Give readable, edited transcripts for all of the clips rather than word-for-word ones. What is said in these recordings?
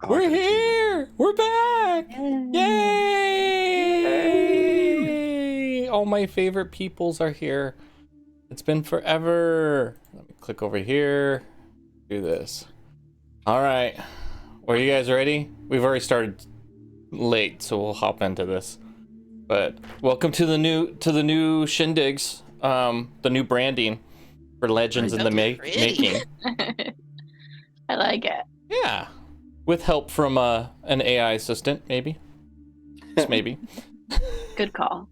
Oh, We're here! We're back! Yay! All my favorite peoples are here. It's been forever. Let me click over here. Do this. All right. Are you guys ready? We've already started late, so we'll hop into this. But welcome to the new shindigs. The new branding for Legends in the making. I like it. Yeah, with help from an AI assistant, maybe. Just maybe. Good call.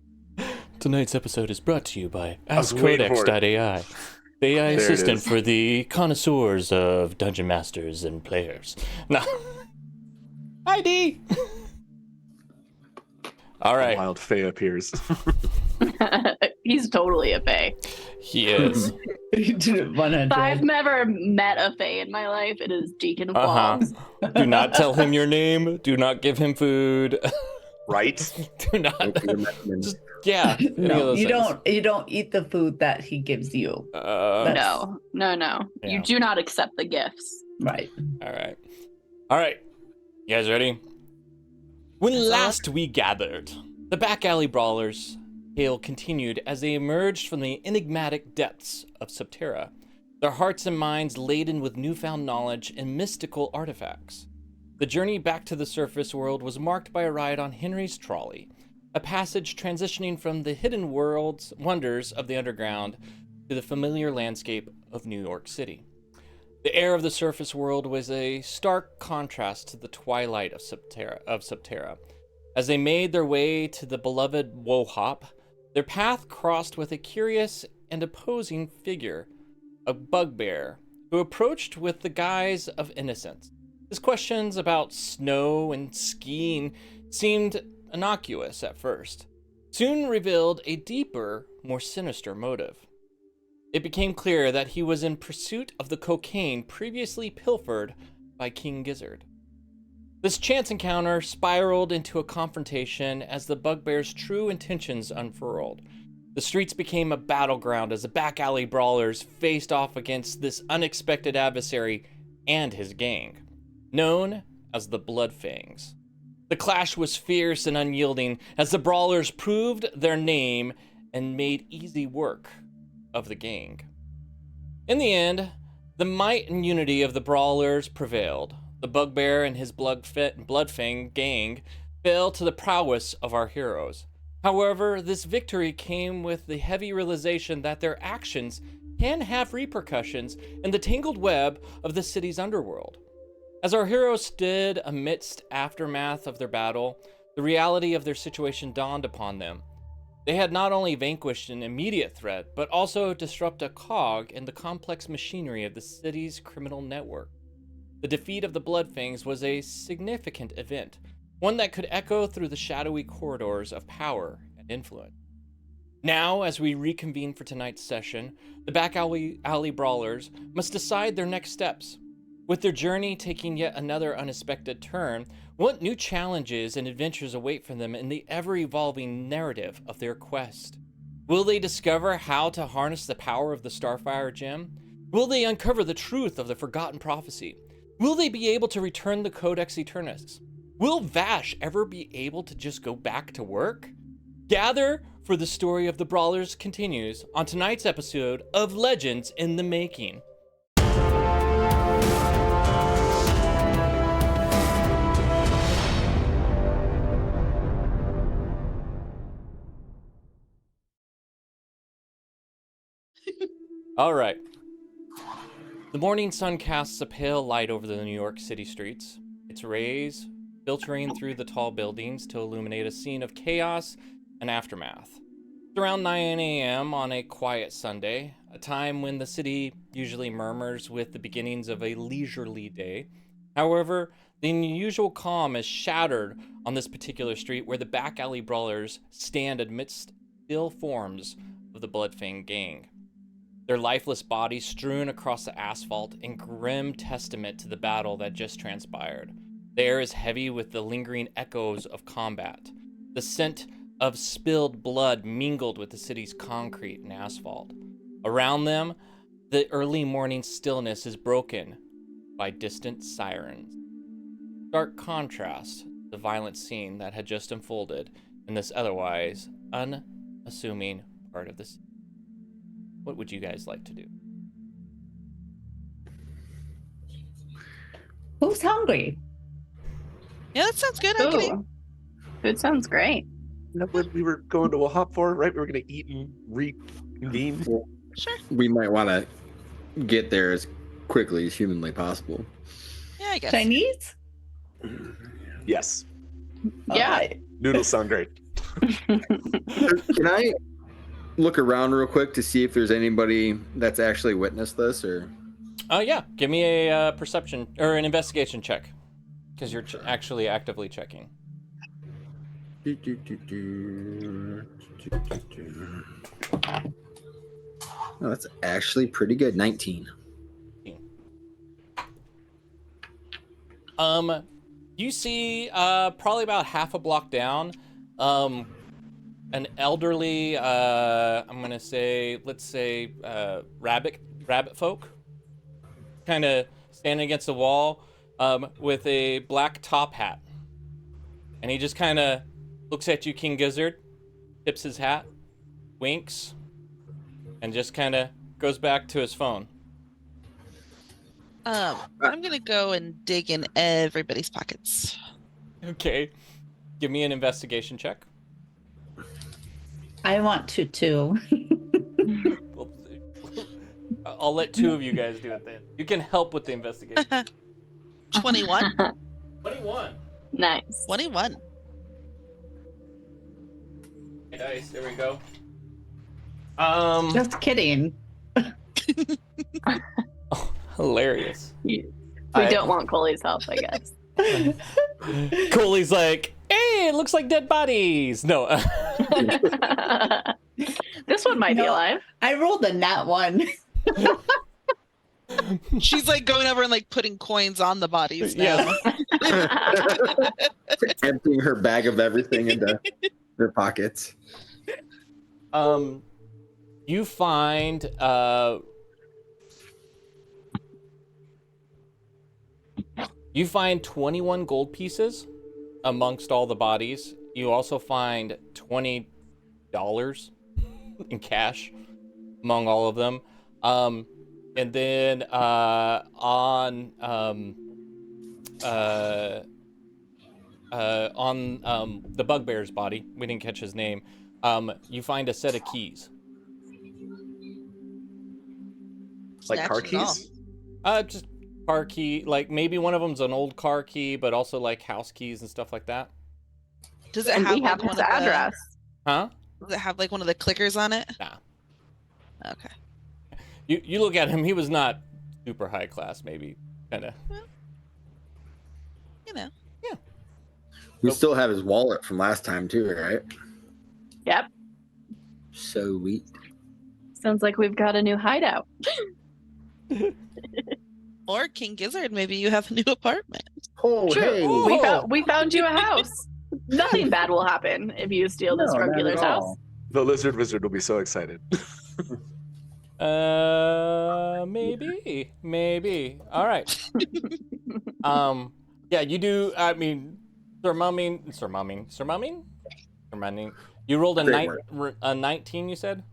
Tonight's episode is brought to you by was waiting for it. AskCodex.ai, the AI There it assistant is. for the connoisseurs of dungeon masters and players. No. ID. All right. Wild Fae appears. He's totally a fae. He is. 100. I've never met a fae in my life. It is Deacon Qualls. Do not tell him your name. Do not give him food. Right? Do not. Just, yeah. any of No, those you things. don't eat the food that he gives you. No. Yeah. You do not accept the gifts. Right. All right. You guys ready? When last we gathered, the back alley brawlers' tale continued as they emerged from the enigmatic depths of Subterra, their hearts and minds laden with newfound knowledge and mystical artifacts. The journey back to the surface world was marked by a ride on Henry's trolley, a passage transitioning from the hidden wonders of the underground to the familiar landscape of New York City. The air of the surface world was a stark contrast to the twilight of Subterra. As they made their way to the beloved Wohop, their path crossed with a curious and opposing figure, a bugbear, who approached with the guise of innocence. His questions about snow and skiing seemed innocuous at first, soon revealed a deeper, more sinister motive. It became clear that he was in pursuit of the cocaine previously pilfered by King Gizzard. This chance encounter spiraled into a confrontation as the bugbear's true intentions unfurled. The streets became a battleground as the back alley brawlers faced off against this unexpected adversary and his gang, known as the Bloodfangs. The clash was fierce and unyielding as the brawlers proved their name and made easy work of the gang. In the end, the might and unity of the brawlers prevailed. The bugbear and his Bloodfang gang fell to the prowess of our heroes. However, this victory came with the heavy realization that their actions can have repercussions in the tangled web of the city's underworld. As our heroes stood amidst aftermath of their battle, the reality of their situation dawned upon them. They had not only vanquished an immediate threat, but also disrupted a cog in the complex machinery of the city's criminal network. The defeat of the Bloodfangs was a significant event, one that could echo through the shadowy corridors of power and influence. Now, as we reconvene for tonight's session, the back alley brawlers must decide their next steps. With their journey taking yet another unexpected turn, what new challenges and adventures await for them in the ever-evolving narrative of their quest? Will they discover how to harness the power of the Starfire Gem? Will they uncover the truth of the Forgotten Prophecy? Will they be able to return the Codex Eternus? Will Vash ever be able to just go back to work? Gather for the story of the Brawlers continues on tonight's episode of Legends in the Making. All right. The morning sun casts a pale light over the New York City streets, its rays filtering through the tall buildings to illuminate a scene of chaos and aftermath. It's around 9 a.m. on a quiet Sunday, a time when the city usually murmurs with the beginnings of a leisurely day. However, the unusual calm is shattered on this particular street where the back alley brawlers stand amidst still forms of the Bloodfang gang. Their lifeless bodies strewn across the asphalt in grim testament to the battle that just transpired. The air is heavy with the lingering echoes of combat. The scent of spilled blood mingled with the city's concrete and asphalt. Around them, the early morning stillness is broken by distant sirens. stark contrast to the violent scene that had just unfolded in this otherwise unassuming part of the city. What would you guys like to do? Who's hungry? Yeah, that sounds good. I can eat. Ooh, food sounds great. You know what we were going to a hop for, right? We were going to eat and reconvene. Sure. We might want to get there as quickly as humanly possible. Yeah, I guess. Chinese? Yes. Yeah. Noodles sound great. Can I look around real quick to see if there's anybody that's actually witnessed this, or? Yeah. Give me a perception or an investigation check, because you're actually actively checking. Oh, that's actually pretty good. 19. You see, probably about half a block down, an elderly, I'm gonna say, let's say, rabbit folk, kind of standing against the wall, with a black top hat, and he just kind of looks at you, King Gizzard, tips his hat, winks, and just kind of goes back to his phone. I'm gonna go and dig in everybody's pockets. Okay, give me an investigation check. I want to too. I'll let two of you guys do it then. You can help with the investigation. 21. 21. Nice. 21. Hey, dice, there we go. Just kidding. Hilarious. We don't want Coley's help, I guess. Coley's like, hey, it looks like dead bodies. No. This one might be No. alive. I rolled a nat one. She's like going over and like putting coins on the bodies now. Yeah. Emptying her bag of everything into their pockets. You find you find 21 gold pieces amongst all the bodies. You also find $20 in cash among all of them. And then on the bugbear's body, we didn't catch his name, you find a set of keys. Like car Snatch it all. keys? Just car key, like maybe one of them's an old car key, but also like house keys and stuff like that. Does it And have we have like his one of address. Huh? Does it have like one of the clickers on it? Nah. Okay. You look at him, he was not super high class, maybe kind of. You know. We still have his wallet from last time too, right? Yep. Sweet. Sounds like we've got a new hideout. Or King Gizzard, maybe you have a new apartment. Oh, True. hey. We found you a house. Nothing bad will happen if you steal this No, drug not dealer's at house. all. The lizard wizard will be so excited. Maybe. All right. Yeah, you do. I mean, surmumming. You rolled Great a 19. You said.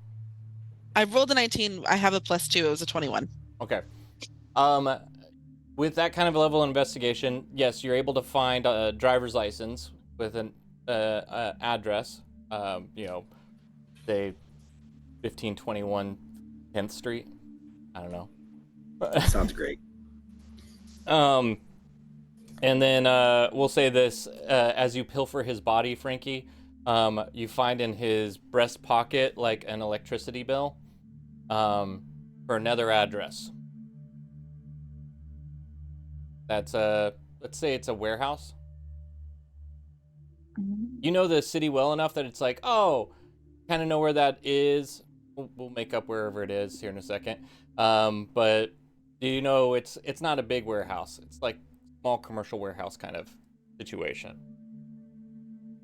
I rolled a 19. I have a +2. It was a 21. Okay. With that kind of level of investigation, yes, you're able to find a driver's license with an address. Say 1521 10th Street. I don't know. Sounds great. And then we'll say this: as you pilfer his body, Frankie, you find in his breast pocket like an electricity bill for another address. That's let's say it's a warehouse. You know the city well enough that it's like, oh, kind of know where that is. We'll make up wherever it is here in a second. But you know it's not a big warehouse. It's like small commercial warehouse kind of situation.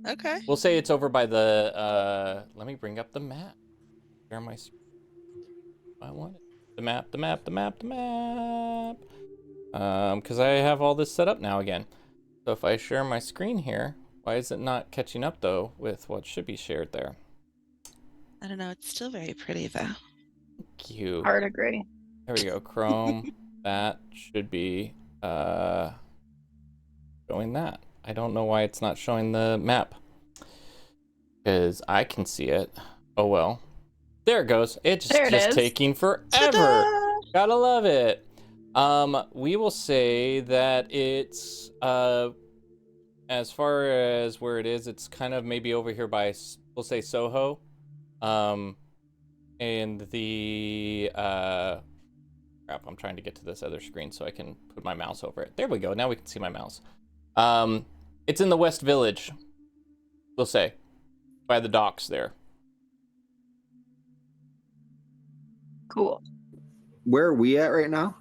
Okay. We'll say it's over by the let me bring up the map. Where am I want it. The map. Because I have all this set up now again. So if I share my screen here, why is it not catching up though with what should be shared there? I don't know. It's still very pretty though. Cute. Hard agree. There we go. Chrome. That should be showing that. I don't know why it's not showing the map. Because I can see it. Oh well. There it goes. It's There it just is. taking forever. Ta-da! Gotta love it. We will say that it's as far as where it is, it's kind of maybe over here by, we'll say, Soho. And the crap, I'm trying to get to this other screen so I can put my mouse over it. There we go. Now we can see my mouse. It's in the West Village, we'll say, by the docks there. Cool. Where are we at right now?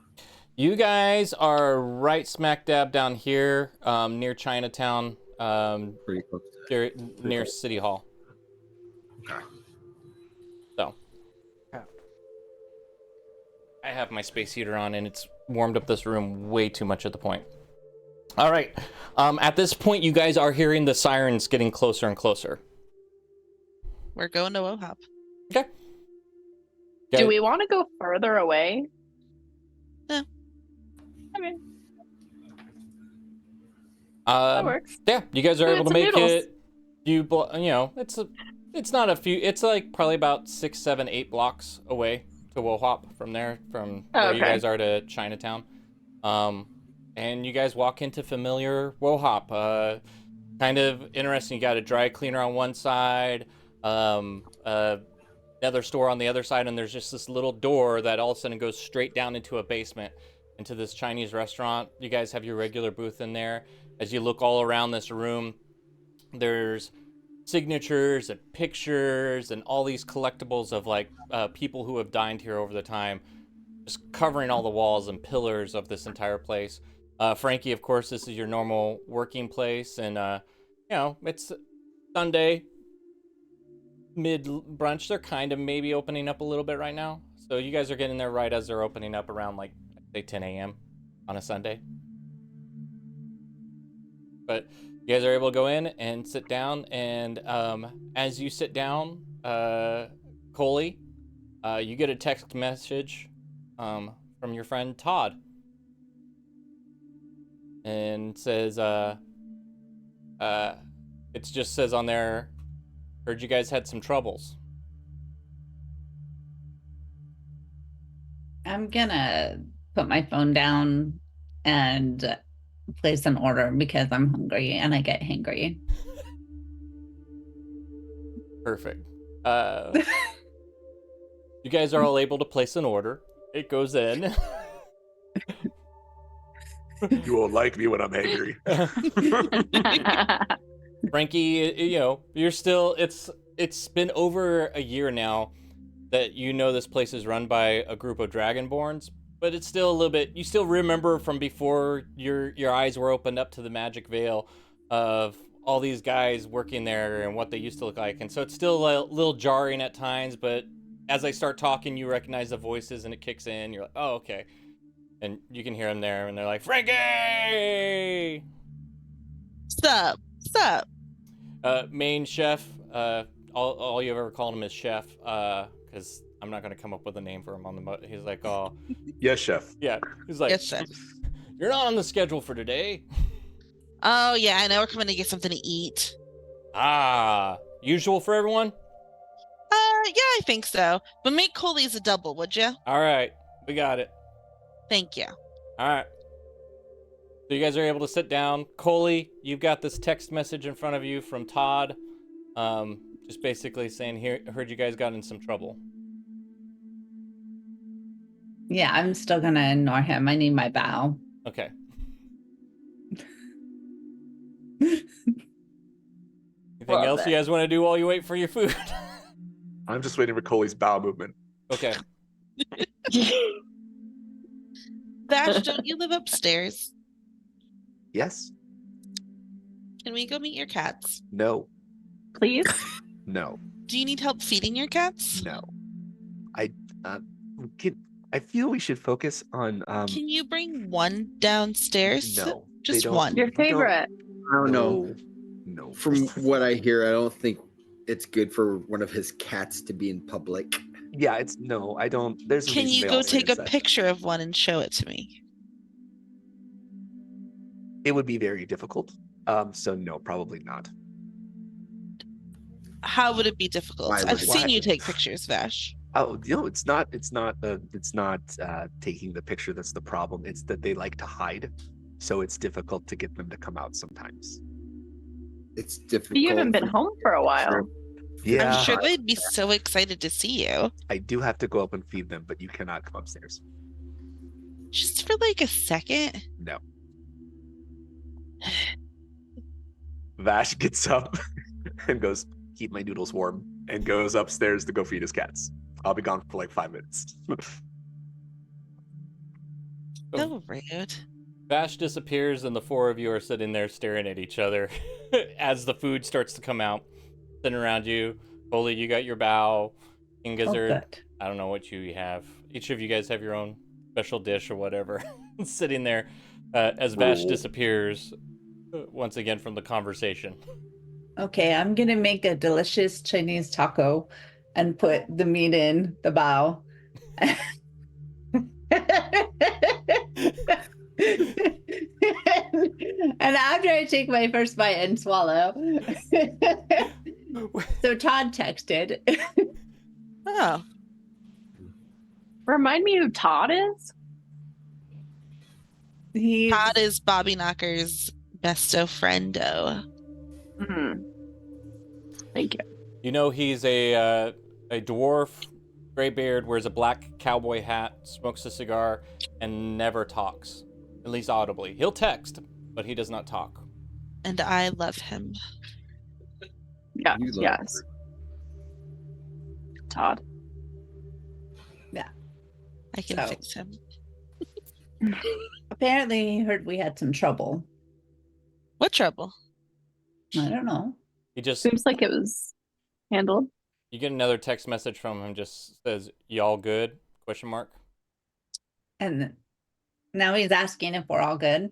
You guys are right smack dab down here, near Chinatown, Pretty close. near City Hall. Okay. So, I have my space heater on, and it's warmed up this room way too much at the point. All right. At this point, you guys are hearing the sirens getting closer and closer. We're going to WoHop. Okay. Do we want to go further away? No. Okay, that works. Yeah, you guys are Go able get to some make noodles. it. You know, it's not a few. It's like probably about 6, 7, 8 blocks away to WoHop from there, from where you Okay. guys are to Chinatown. And you guys walk into familiar WoHop. Kind of interesting. You got a dry cleaner on one side, another store on the other side, and there's just this little door that all of a sudden goes straight down into a basement, into this Chinese restaurant. You guys have your regular booth in there. As you look all around this room, there's signatures and pictures and all these collectibles of like people who have dined here over the time, just covering all the walls and pillars of this entire place. Frankie, of course, this is your normal working place, and you know, it's Sunday, mid brunch. They're kind of maybe opening up a little bit right now, so you guys are getting there right as they're opening up around like say 10 a.m. on a Sunday. But you guys are able to go in and sit down, and as you sit down, Coley, you get a text message from your friend Todd, and says it just says on there, heard you guys had some troubles. I'm gonna put my phone down and place an order because I'm hungry and I get hangry. Perfect. You guys are all able to place an order. It goes in. You won't like me when I'm angry. Frankie, you know, you're still, it's been over a year now that you know this place is run by a group of Dragonborns, but it's still a little bit, you still remember from before your eyes were opened up to the magic veil of all these guys working there and what they used to look like. And so it's still a little jarring at times, but as I start talking, you recognize the voices and it kicks in. You're like, oh, okay. And you can hear them there, and they're like, Frankie! Sup? Sup? Main chef, all you've ever called him is chef, because I'm not going to come up with a name for him on the he's like, oh. Yes, chef. Yeah, he's like, Yes, chef. You're not on the schedule for today. Oh, yeah, I know we're coming to get something to eat. Ah, usual for everyone? Yeah, I think so. But make Coley's a double, would you? All right, we got it. Thank you. All right. So you guys are able to sit down. Coley, you've got this text message in front of you from Todd, just basically saying, "Here, heard you guys got in some trouble." Yeah, I'm still gonna ignore him. I need my bow. Okay. Anything Love else it. you guys want to do while you wait for your food? I'm just waiting for Coley's bowel movement. Okay. Vash, don't you live upstairs? Yes. Can we go meet your cats? No. Please? No. Do you need help feeding your cats? No. I feel we should focus on Can you bring one downstairs? no. Just don't- one. Your favorite. I don't know. No. From what I hear, I don't think it's good for one of his cats to be in public. Yeah, it's no. I don't. There's a Can reason you they go all say take a it's that. picture of one and show it to me? It would be very difficult. So no, probably not. How would it be difficult? Why I've would it seen be? you take pictures, Vash. Oh, it's not. It's not. It's not taking the picture that's the problem. It's that they like to hide, so it's difficult to get them to come out sometimes. It's difficult. You haven't been for- home for a while. Yeah, I'm sure they'd be so excited to see you. I do have to go up and feed them, but you cannot come upstairs. Just for like a second. No. Vash gets up and goes, "Keep my noodles warm," and goes upstairs to go feed his cats. I'll be gone for like 5 minutes. So rude. Vash disappears, and the four of you are sitting there staring at each other as the food starts to come out, sitting around you. Holy, you got your bow. King Oh, Gizzard, good. I don't know what you have. Each of you guys have your own special dish or whatever. Sitting there as Vash Ooh. disappears once again from the conversation. Okay, I'm gonna make a delicious Chinese taco and put the meat in the bowl. And after I take my first bite and swallow, so Todd texted. Oh, Remind me who Todd is? He's Todd is Bobby Knocker's besto friendo. Mhm. Thank you. You know he's a dwarf, gray beard, wears a black cowboy hat, smokes a cigar, and never talks, at least audibly. He'll text, but he does not talk. And I love him. Yeah, You love yes. Todd. I can So. fix him. apparently he heard we had some trouble. What trouble? I don't know. He just, Seems like it was handled. you get another text message from him, just says, "Y'all good?" Question mark. And now he's asking if we're all good.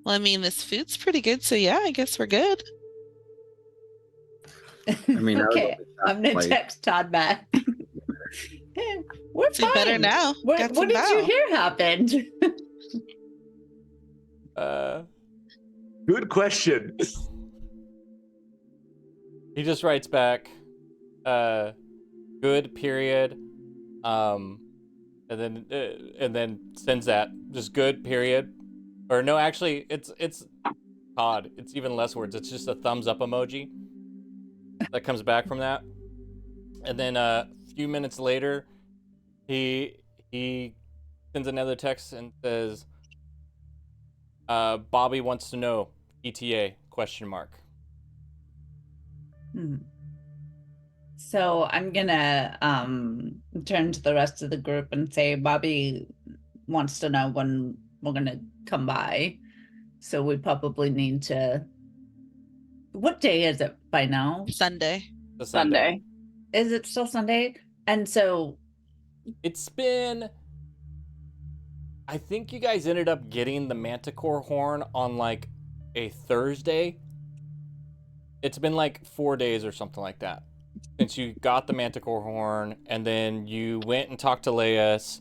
Well, I mean, this food's pretty good, so yeah, I guess we're good. I mean, I was okay, only I'm gonna like- text Todd back. We're So you better fine. now. What, Got what some did you bow. hear happened? Good question. He just writes back, good, period. And then sends that. Just good, period. Or no, actually, it's odd. It's even less words. It's just a thumbs up emoji that comes back from that. And then a few minutes later, he sends another text and says, Bobby wants to know, ETA, question mark. Hmm. So I'm gonna turn to the rest of the group and say Bobby wants to know when we're gonna come by. So we probably need to. What day is it by now? Sunday. The Sunday. Is it still Sunday? And so It's been... I think you guys ended up getting the Manticore horn on like a Thursday. It's been like 4 days or something like that since you got the Manticore horn, and then you went and talked to Laius.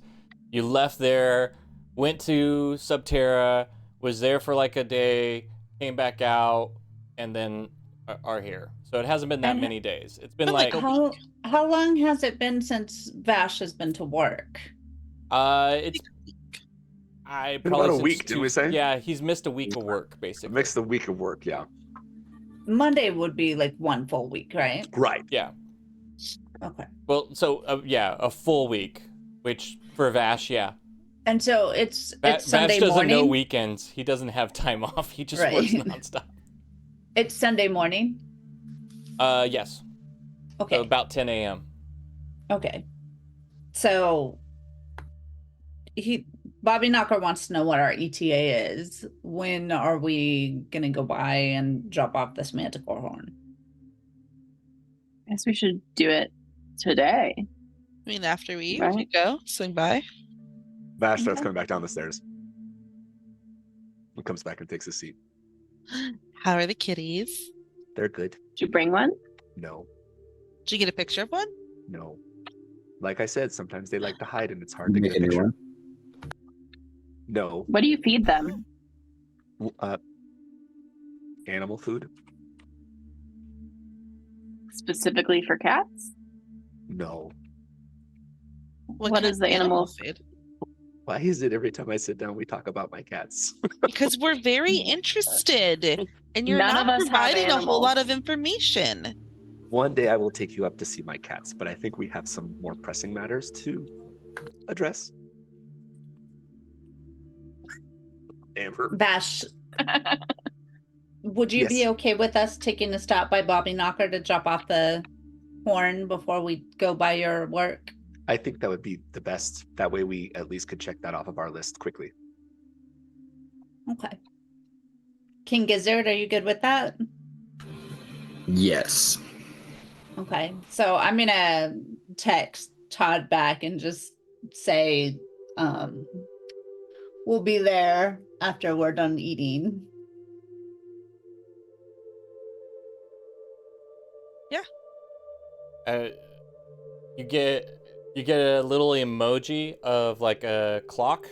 You left there, went to Subterra, was there for like a day, came back out, and then are here. So it hasn't been that And- many days. It's been Been like like, a how long has it been since Vash has been to work? it's Been about a week, didn't we say? Yeah, he's missed a week of work basically. Mixed the week of work, yeah. Monday would be like one full week, right? Right. Yeah. Okay. Well, so yeah, a full week, which for Vash, yeah. And so it's Vash Sunday doesn't morning. know weekends. He doesn't have time off. He just Right. works nonstop. It's Sunday morning. Yes. Okay. So about 10 a.m. Okay. So Bobby Knocker wants to know what our ETA is. When are we gonna go by and drop off this Manticore horn? I guess we should do it today. I mean, after we eat, Right. we go swing by. Vash starts coming back down the stairs. He comes back and takes a seat. How are the kitties? They're good. Did you bring one? No, Did you get a picture of one? no. Like I said, sometimes they like to hide and it's hard to Make get a a new picture. one. No. What do you feed them? Animal food? Specifically for cats? No. What kind is the of animal food? Why is it every time I sit down we talk about my cats? Because we're very interested, and you're None not of us have providing a whole animals. lot of information. One day I will take you up to see my cats, but I think we have some more pressing matters to address. Amber. Bash, would you be Yes. okay with us taking a stop by Bobby Knocker to drop off the horn before we go by your work? I think that would be the best. That way we at least could check that off of our list quickly. Okay. King Gizzard, are you good with that? Yes. Okay. So I'm gonna text Todd back and just say, we'll be there after we're done eating. You get a little emoji of like a clock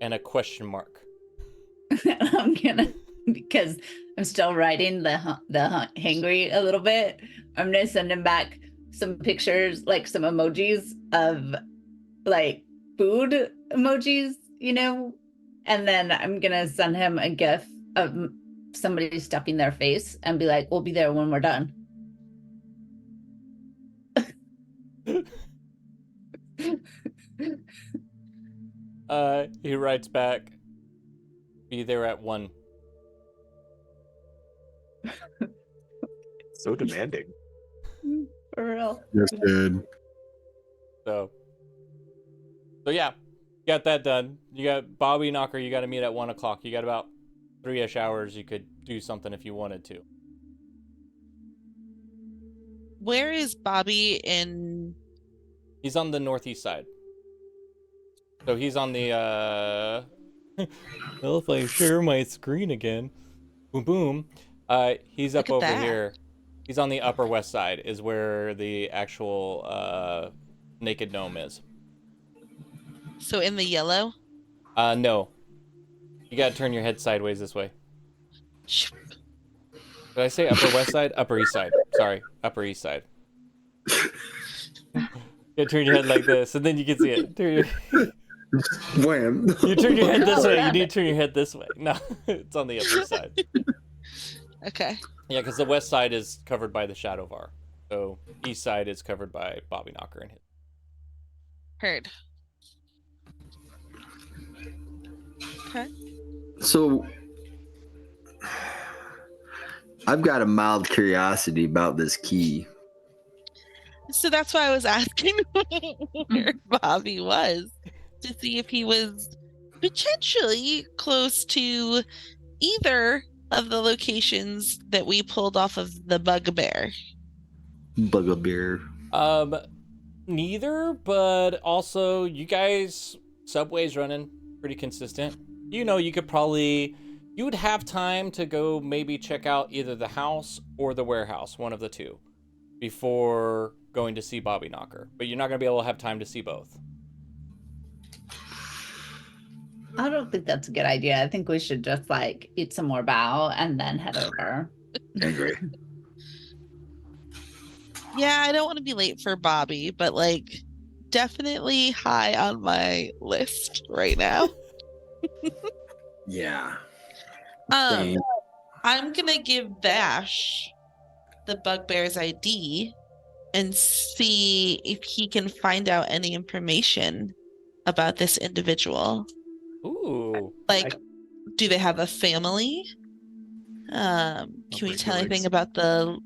and a question mark. I'm gonna, because I'm still writing the hangry a little bit. I'm gonna send him back some pictures, like some emojis of like food emojis, you know, and then I'm gonna send him a gif of somebody stuffing their face and be like, "We'll be there when we're done." He writes back, "Be there at 1." So demanding. For real. That's good. So yeah, got that done. You got Bobby Knocker. You got to meet at 1 o'clock. You got about 3-ish hours. You could do something if you wanted to. Where is Bobby in? He's on the northeast side. So he's on the well, if I share my screen again. Boom boom. He's up Look at over that. here. He's on the upper west side is where the actual naked gnome is. So in the yellow? No. You gotta turn your head sideways this way. Did I say upper west side? Upper east side. Sorry, upper east side. You turn your head like this, and then you can see it. Wham. You turn your head this way. You need to turn your head this way. No, it's on the upper side. Okay. Yeah, because the west side is covered by the Shadowvar. So east side is covered by Bobby Knocker and his. Heard. Okay. So I've got a mild curiosity about this key. So that's why I was asking where Bobby was, to see if he was potentially close to either of the locations that we pulled off of the bugbear. Bugbear. Neither, but also you guys, Subway's running pretty consistent. You know, you would have time to go maybe check out either the house or the warehouse, one of the two, before going to see Bobby Knocker. But you're not going to be able to have time to see both. I don't think that's a good idea. I think we should just like eat some more bao and then head over. I agree. Yeah, I don't want to be late for Bobby, but like definitely high on my list right now. Yeah. I'm gonna give Bash the bugbear's ID and see if he can find out any information about this individual. Ooh. Like, do they have a family? Can we tell anything about the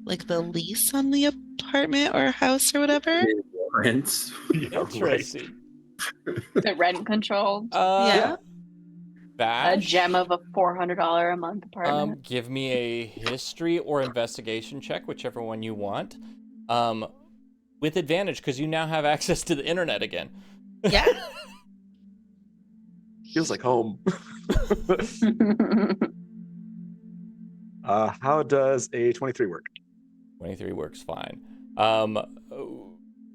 lease on the apartment or house or whatever? Rents. Yeah, right. Interesting. The rent control. Yeah. A Bash, gem of a $400 a month apartment. give me a history or investigation check, whichever one you want. With advantage, because you now have access to the internet again. Yeah. Feels like home. How does a 23 work? 23 works fine.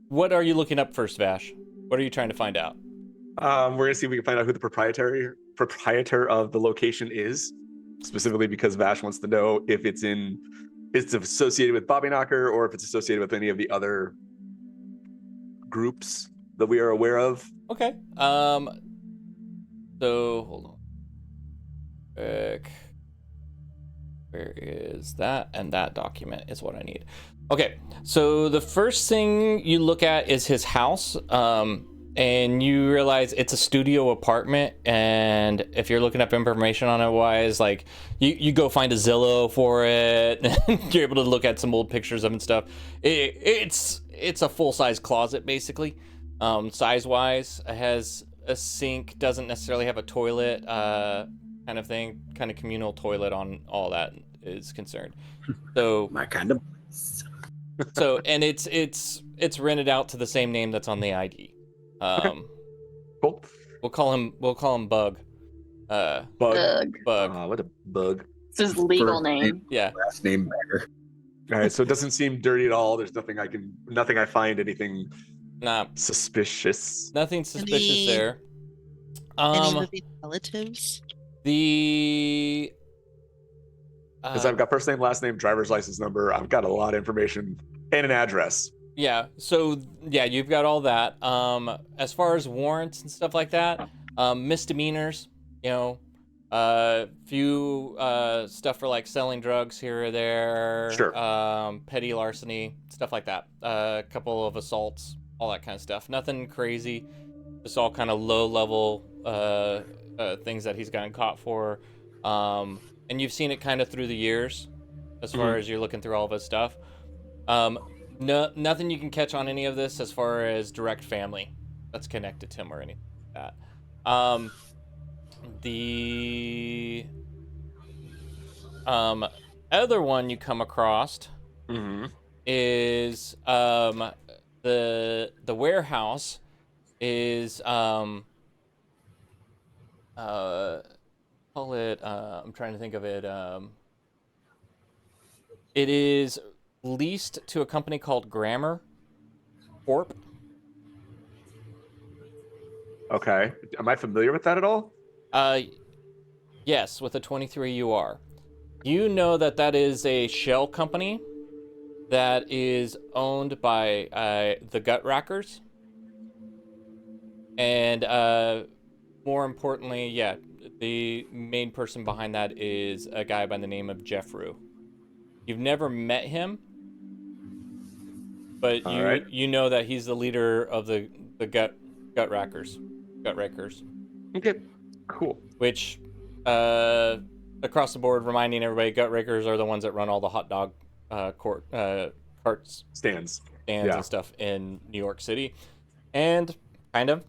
What are you looking up first, Vash? What are you trying to find out? We're gonna see if we can find out who the proprietor of the location is, specifically because Vash wants to know if it's associated with Bobby Knocker or if it's associated with any of the other groups that we are aware of. Okay. So hold on. Quick. Where is that? And that document is what I need. Okay. So the first thing you look at is his house. And you realize it's a studio apartment, and if you're looking up information on it wise, like you go find a Zillow for it, and you're able to look at some old pictures of it and stuff. It's a full-size closet basically. Size wise, it has a sink, doesn't necessarily have a toilet, kind of thing, kind of communal toilet on all that is concerned. So My kind of. so and it's rented out to the same name that's on the ID. Cool. We'll call him Bug. Bug. Ugh. Bug. What a bug. It's his legal First name. Yeah. Last name Bagger. All right, so it doesn't seem dirty at all. There's nothing I find anything Nah, suspicious. nothing suspicious Any- there. Any of the relatives? The Because I've got first name, last name, driver's license number. I've got a lot of information and an address. yeah, so yeah, you've got all that. As far as warrants and stuff like that, misdemeanors, few stuff for like selling drugs here or there. Sure. Petty larceny, stuff like that. A couple of assaults, all that kind of stuff. Nothing crazy. Just all kind of low level things that he's gotten caught for. And you've seen it kind of through the years, as far as you're looking through all of his stuff. No, nothing you can catch on any of this as far as direct family that's connected to him or anything like that. The other one you come across is the warehouse is call it I'm trying to think of it. It is leased to a company called Glamour Corp. Okay. Am I familiar with that at all? Yes, with a 23 you are. You know that is a shell company that is owned by the Gut Rackers. And more importantly, yeah, the main person behind that is a guy by the name of Jeffrey. You've never met him, but you know that he's the leader of the Gut Rackers. Okay. Cool. Which, across the board, reminding everybody, Gut Rakers are the ones that run all the hot dog carts, Stands. and stuff in New York City, and kind of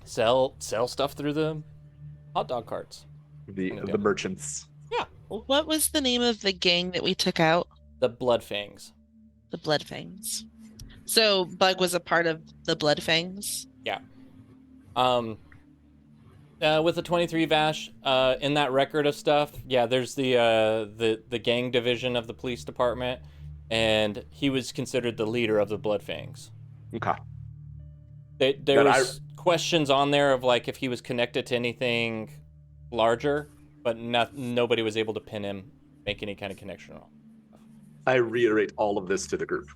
sell stuff through the hot dog carts. The merchants. Yeah, What was the name of the gang that we took out? the Blood Fangs. The Blood Fangs. So Bug was a part of the Blood Fangs. Yeah. With the 23 Vash, in that record of stuff, yeah, there's the gang division of the police department, and he was considered the leader of the Blood Fangs. Okay. There was questions on there of like if he was connected to anything larger, but nobody was able to pin him, make any kind of connection at all. I reiterate all of this to the group.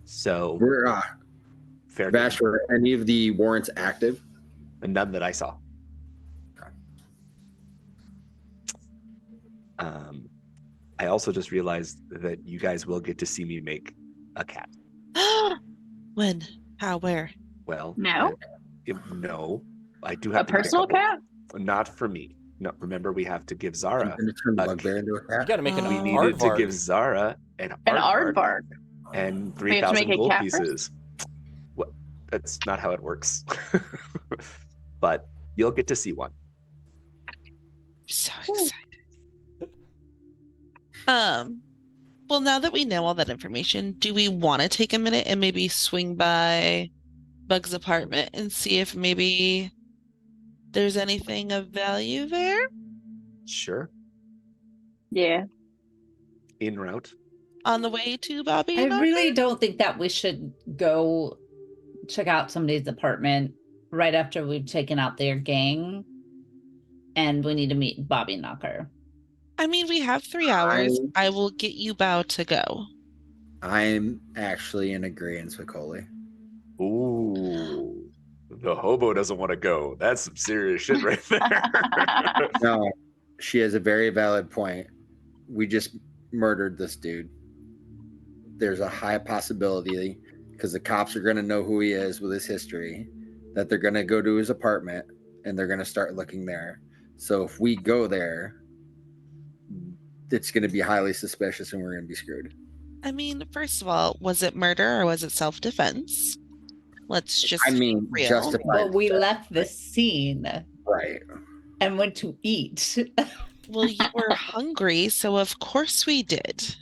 So We're fair Vash, were any of the warrants active? and none that I saw. I also just realized that you guys will get to see me make a cat. When? How? Where? Well, No? No, I do have A to make personal couple- cat? Not for me. No, remember we have to give I'm Zara. going to turn a Bugbear into a You cat. got to make an Oh. We We needed to aardvark. give Zara an An aardvark aardvark. and We have to 3,000 make a gold cat first? pieces. What? That's not how it works. But you'll get to see one. So excited. Well, now that we know all that information, do we want to take a minute and maybe swing by Bug's apartment and see if maybe there's anything of value there Sure. Yeah. En route. on the way to Bobby? I and really Knocker? don't think that we should go check out somebody's apartment right after we've taken out their gang, and we need to meet Bobby Knocker. I mean, we have 3 hours. I will get you Bao to go. I'm actually in agreement with Coley. Ooh. The hobo doesn't want to go. That's some serious shit right there. No, she has a very valid point. We just murdered this dude. There's a high possibility, because the cops are going to know who he is with his history, that they're going to go to his apartment and they're going to start looking there. So if we go there, it's going to be highly suspicious and we're going to be screwed. I mean, first of all, was it murder or was it self-defense? Let's just be real. justified. But we left the scene Right. and went to eat. Well, you were hungry, so of course we did.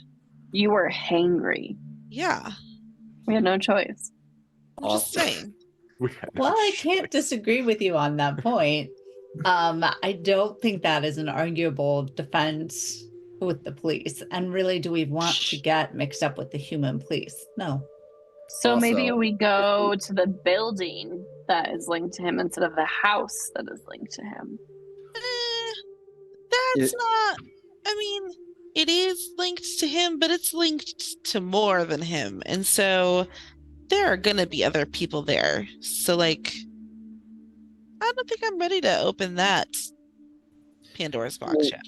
You were hangry. Yeah, We had no choice. I'm just saying. Well, I can't disagree with you on that point. I don't think that is an arguable defense with the police. And really, do we want to get mixed up with the human police? No. So maybe Also- we go to the building that is linked to him instead of the house that is linked to him. That's It- not. I mean, it is linked to him, but it's linked to more than him, and so there are gonna be other people there. So, like, I don't think I'm ready to open that Pandora's box Well, yet.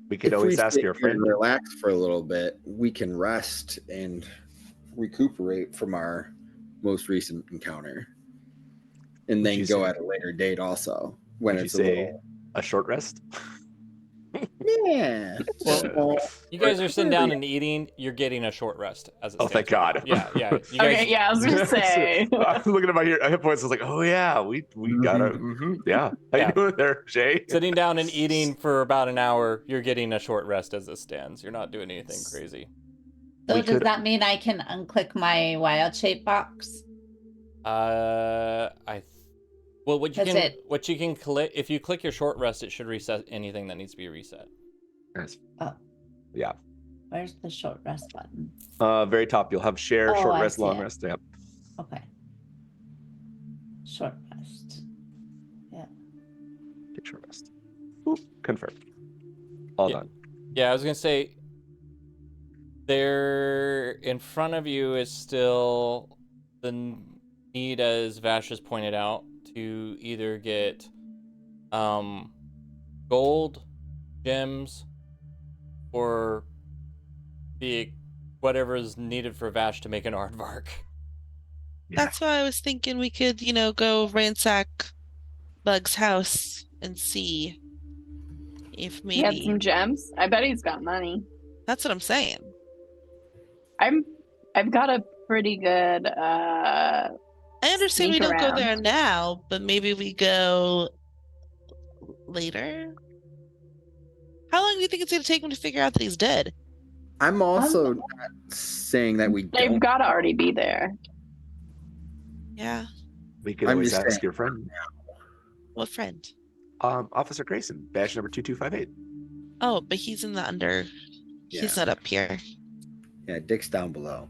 We could If always we ask sit your here and friend. relax for a little bit, we can rest and recuperate from our most recent encounter, and Would then you go say- at a later date also when Would you it's a say little. a short rest? Yeah. Well, You guys are sitting down and eating. You're getting a short rest as it Oh, thank stands. God. Yeah, yeah. You guys, Okay, yeah, I was gonna say. I was looking at my hit points. I was like, oh yeah, we gotta. Yeah. How Yeah. you doing there, Jay? Sitting down and eating for about an hour, you're getting a short rest as it stands. You're not doing anything crazy. So We does could- that mean I can unclick my wild shape box? Well, what you That's can it. what you can click, if you click your short rest, it should reset anything that needs to be reset. Yes. Oh. Yeah. Where's the short rest button? Very top, you'll have share, Oh, short I rest, see long it. rest. Yep. Okay. Short rest. Yeah. Take short rest. Oop, confirm. All Yeah. done. Yeah, I was gonna say there in front of you is still the need, as Vash has pointed out, to either get gold, gems, or the whatever is needed for Vash to make an aardvark. Yeah. That's why I was thinking we could, go ransack Bug's house and see if He had maybe. some gems. I bet he's got money. That's what I'm saying. I've got a pretty good I understand we Sneak don't go around. there now, but maybe we go later. How long do you think it's going to take him to figure out that he's dead? I'm also not saying that we they've don't. gotta already be there. Yeah. We could I'm always just ask saying. your friend. What friend? Officer Grayson, badge number 2258. Oh, but he's in the under. He's Yeah. not up here. Yeah, Dick's down below.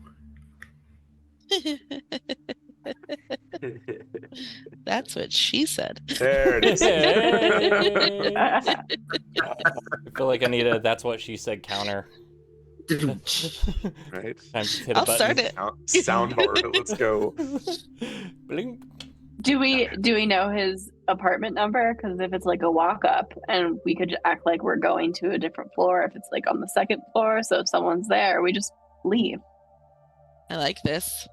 That's what she said. There it is. I feel like I need a "that's what she said" counter. Right. Time to hit a I'll button. start it. Sound hard. Let's go. Bling. Do we know his apartment number? Because if it's like a walk up, and we could act like we're going to a different floor. If it's like on the second floor, so if someone's there, we just leave. I like this.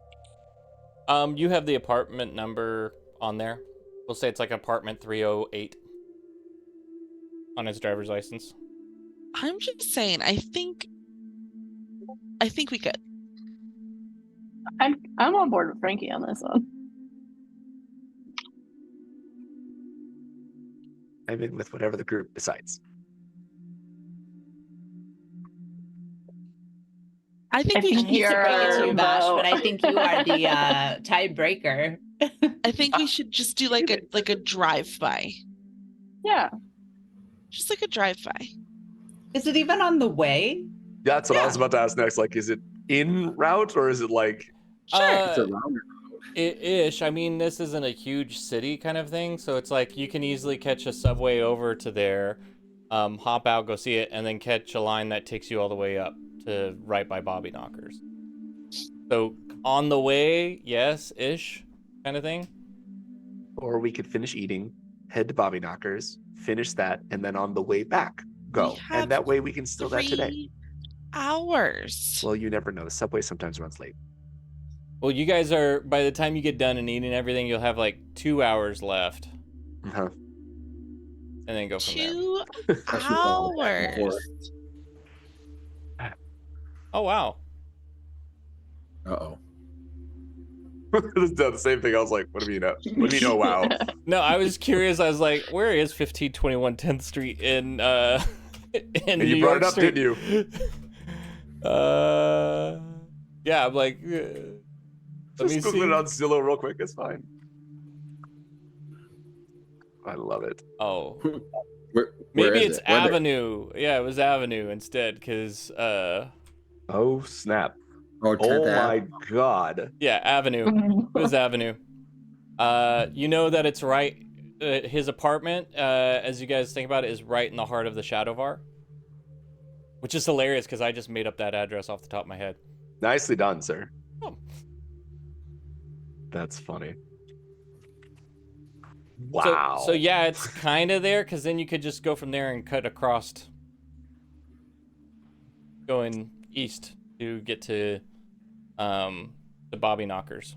You have the apartment number on there. We'll say it's like apartment 308 on his driver's license. I'm just saying, I think we could. I'm on board with Frankie on this one. I'm in with whatever the group decides. I think I we think should hate to bring it to you, Your Bash, vote. but I think you are the tiebreaker. I think we should just do like a drive-by. Yeah. Just like a drive-by. Is it even on the way? That's what I was Yeah. about to ask next. Like, is it in route or is it like? Sure. It's a rounder. Ish. I mean, this isn't a huge city kind of thing, so it's like you can easily catch a subway over to there, hop out, go see it, and then catch a line that takes you all the way up to right by Bobby Knockers. So on the way, yes, ish, kind of thing. Or we could finish eating, head to Bobby Knockers, finish that, and then on the way back, go. have And that way we can steal that today. 3 hours. Well, you never know. The subway sometimes runs late. Well, you guys are, by the time you get done and eating everything, you'll have like 2 hours left, Uh-huh. and then go from there. 2 That's what all that hours. Oh wow. Uh-oh. It's done the same thing. I was like, what do you know? What do you know? Wow. No, I was curious. I was like, where is 1521 10th Street in in New You brought York it up, Street? didn't you? Yeah, I'm like, let me Just see. Google it on Zillow real quick. It's fine. I love it. Oh, Where maybe is it's it? Where they- Avenue. Yeah, it was Avenue instead, because Oh, snap. Oh, 10th Oh, my Ave. God. yeah, Avenue. It was Avenue. You know that it's right. His apartment, as you guys think about it, is right in the heart of the Shadowvar, which is hilarious because I just made up that address off the top of my head. Nicely done, sir. Oh. That's funny. So- Wow. So, yeah, it's kind of there because then you could just go from there and cut across, going east to get to the Bobby Knockers.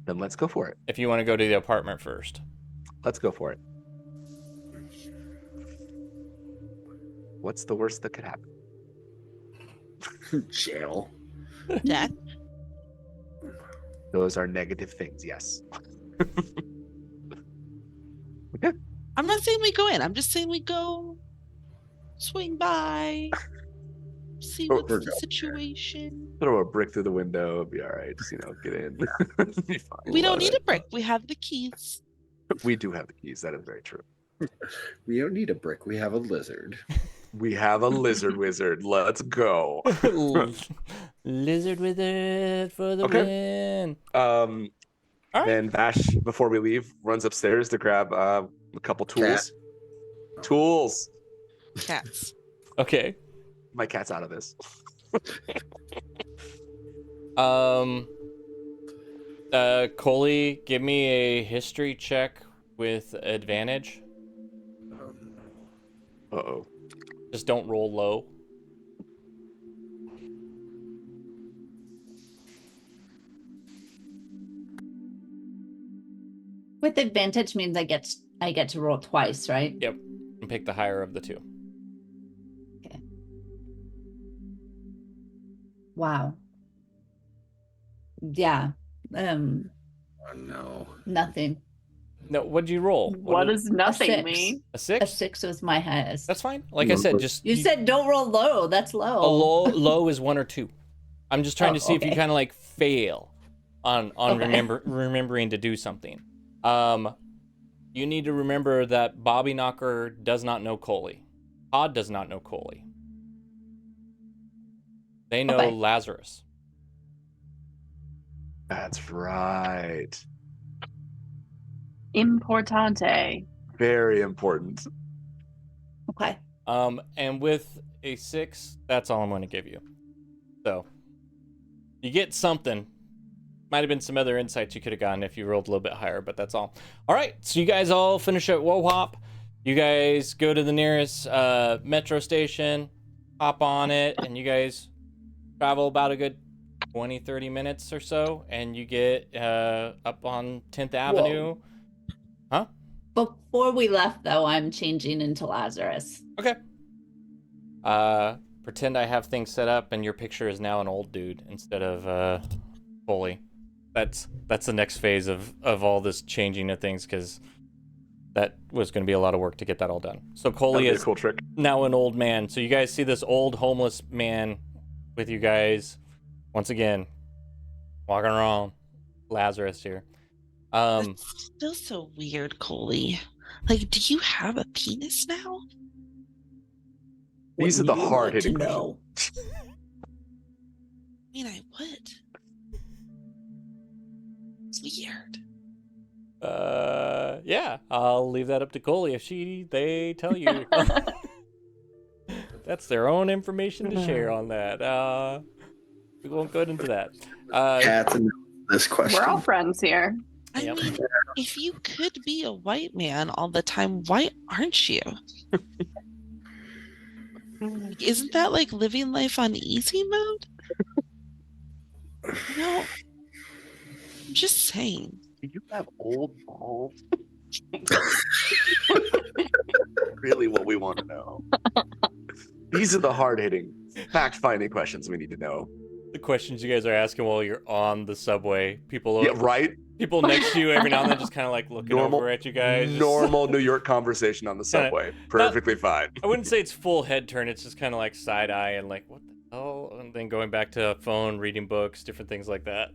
Then let's go for it. If you want to go to the apartment first. Let's go for it. What's the worst that could happen? Jail. Death. Those are negative things, yes. I'm not saying we go in. I'm just saying we go swing by, see Oh, what's we're the going situation. Throw a brick through the window. It'll be all right. Just, get in. It'll be fine. We don't Love need it. a brick. We have the keys. We do have the keys. That is very true. We don't need a brick. We have a lizard. We have a lizard wizard. Let's go. Lizard wizard for the Okay. win. All right. Then Bash, before we leave, runs upstairs to grab a couple tools. Cat. Tools. Cats. Okay. My cat's out of this. Coley, give me a history check with advantage. Uh-oh. Just don't roll low. With advantage means I get to roll twice, right? Yep. And pick the higher of the two. Wow. Yeah. Oh, no. Nothing. No, what'd you roll? What does nothing six. mean? A A 6? 6 was my highest. That's fine. Like I said, just You said don't roll low. That's low. a low is 1 or 2. I'm just trying Oh, to see if you okay. kind of like fail on Okay. remembering to do something. You need to remember that Bobby Knocker does not know Coley. Todd does not know Coley. They know Okay. Lazarus. That's right. Importante. Very important. Okay. And with a 6, that's all I'm going to give you. So you get something. Might have been some other insights you could have gotten if you rolled a little bit higher, but that's all. All right, so you guys all finish at Wohop. You guys go to the nearest metro station, hop on it, and you guys travel about a good 20, 30 minutes or so, and you get up on 10th Avenue. Huh? Before we left, though, I'm changing into Lazarus. Okay. Pretend I have things set up, and your picture is now an old dude instead of Foley. That's the next phase of all this changing of things, because that was going to be a lot of work to get that all done. So Coley That'd be is a cool trick. now an old man. So you guys see this old homeless man with you guys. Once again, walking around Lazarus here. That's still so weird, Coley. Like, do you have a penis now? These are the hard-hitting questions. know. I mean, I would. It's weird. Yeah, I'll leave that up to Coley if they tell you. That's their own information to share on that. We won't go into that. Cats and this question. We're all friends here. I Yep. mean, if you could be a white man all the time, why aren't you? Isn't that like living life on easy mode? No. I'm just saying. Do you have old balls? Really what we want to know. These are the hard-hitting, fact-finding questions we need to know. The questions you guys are asking while you're on the subway. People, Yeah, right? people next to you every now and then just kind of like looking over at you guys. just- Normal New York conversation on the subway. Perfectly fine. I wouldn't say it's full head turn. It's just kind of like side eye and like, what the hell? And then going back to a phone, reading books, different things like that.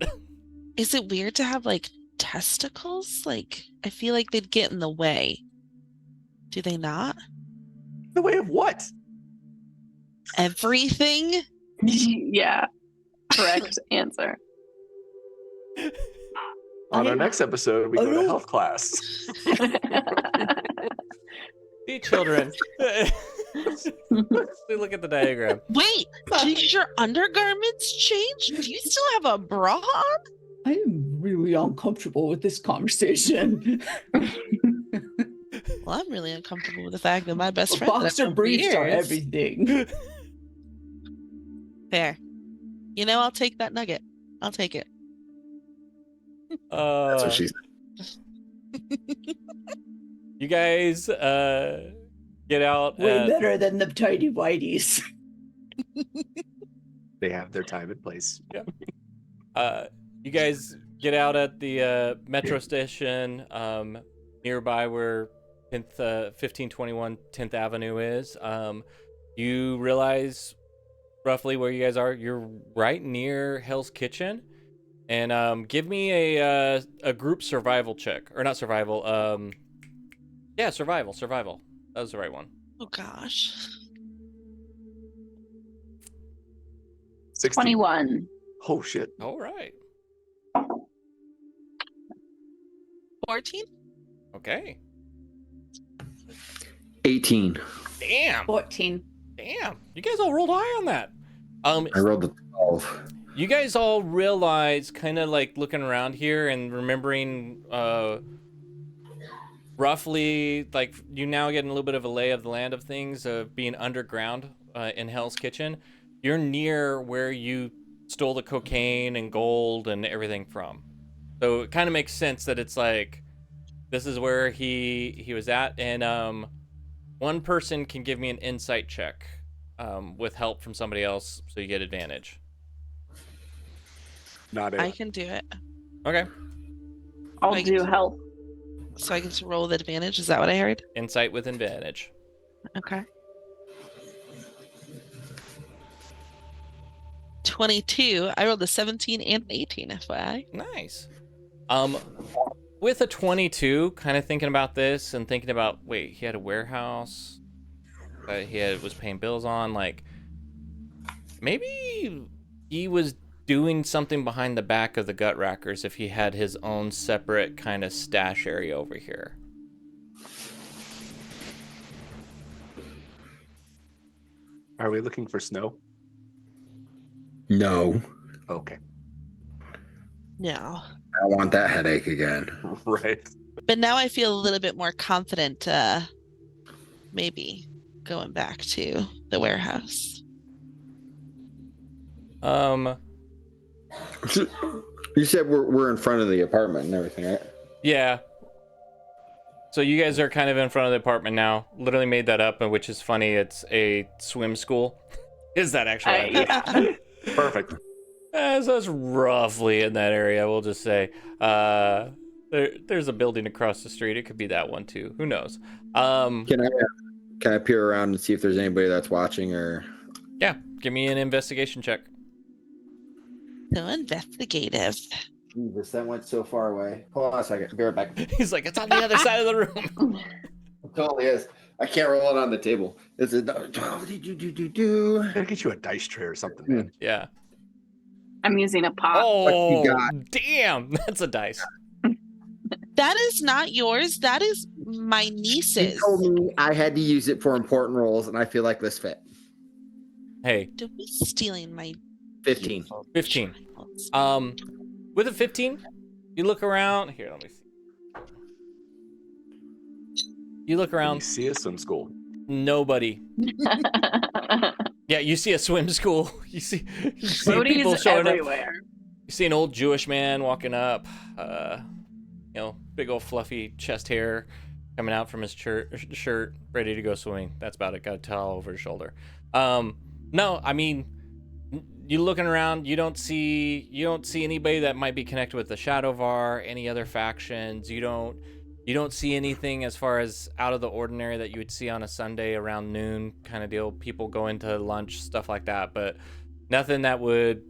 Is it weird to have like testicles? Like, I feel like they'd get in the way. Do they not? The way of what? Everything? Yeah. Correct answer. On our next episode, we go to health class. See, children. Look at the diagram. Wait, did your undergarments change? Do you still have a bra on? I am really uncomfortable with this conversation. Well, I'm really uncomfortable with the fact that my best friend. that I've Boxer known for briefs are years- everything. Fair. You know, I'll take that nugget. I'll take it. That's what she said. You guys get out. Way better than the tidy whiteys. They have their time and place. You guys get out at the metro station nearby where 1521 10th Avenue is. You realize roughly where you guys are. You're right near Hell's Kitchen. And give me a group survival check. Or not survival. Yeah, survival. That was the right one. Oh gosh. 60. 21. Oh, shit. All right. 14? Okay. 18. Damn. 14. Damn. You guys all rolled high on that. I rolled a 12. You guys all realize, kind of like looking around here and remembering roughly, like you now getting a little bit of a lay of the land of things of being underground in Hell's Kitchen. You're near where you stole the cocaine and gold and everything from. So it kind of makes sense that it's like, this is where he was at. And one person can give me an insight check with help from somebody else, so you get advantage. Not it. I can do it. Okay. I'll Like- do help. So I get to roll with advantage. Is that what I heard? Insight with advantage. Okay. 22. I rolled a 17 and an 18, FYI. Nice. With a 22, kind of thinking about this and thinking about, wait, he had a warehouse that was paying bills on, like maybe he was doing something behind the back of the gut rackers if he had his own separate kind of stash area over here. Are we looking for snow? No. Okay. No. I don't want that headache again. Right. But now I feel a little bit more confident maybe going back to the warehouse. You said we're in front of the apartment and everything, right? Yeah. So you guys are kind of in front of the apartment now. Literally made that up, which is funny. It's a swim school. Is that actually? Yeah. Perfect. So that's roughly in that area, we'll just say. There's a building across the street. It could be that one too. Who knows? Can I peer around and see if there's anybody that's watching or? Yeah. Give me an investigation check. So investigative. Jesus, that went so far away. Hold on a second. Be right back. It He's like, it's on the other side of the room. totally is. I can't roll it on the table. It's a Gotta get you a dice tray or something, man. Yeah. I'm using a pot. Oh, got? damn. That's a dice. That is not yours. That is my She niece's. told me I had to use it for important roles, and I feel like this fit. Hey, Don't be stealing my 15. beautiful 15. child. With a 15, you look around. Here, let me see. You look You around. see a swim school. Nobody. Yeah, you see a swim school. You see people Floaties showing up. everywhere. You see an old Jewish man walking up. Big old fluffy chest hair coming out from his shirt, ready to go swimming. That's about it. Got a towel over his shoulder. No, I mean, you looking around. You don't see anybody that might be connected with the Shadowvar, any other factions. You don't see anything as far as out of the ordinary that you would see on a Sunday around noon kind of deal. People go into lunch, stuff like that, but nothing that would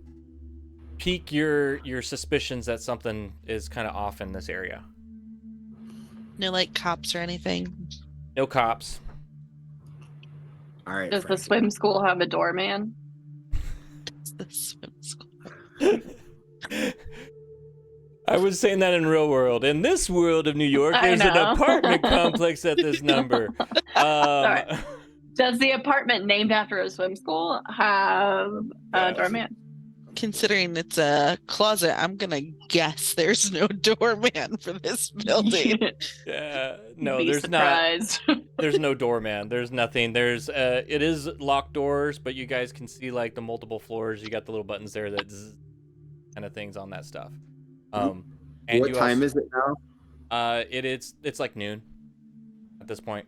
pique your suspicions that something is kind of off in this area. No, like cops or anything. No cops. All right. Does the Frankie. swim school have a doorman? It's the swim school. I was saying that in real world. In this world of New York, I there's an know. apartment complex at this number. Sorry. Does the apartment named after a swim school have a doorman? Considering it's a closet, I'm gonna guess there's no doorman for this building. Yeah, no, Be there's surprised. not. There's no doorman. There's nothing. There's it is locked doors, but you guys can see like the multiple floors. You got the little buttons there that kind of things on that stuff. And What time is it now? It's like noon at this point.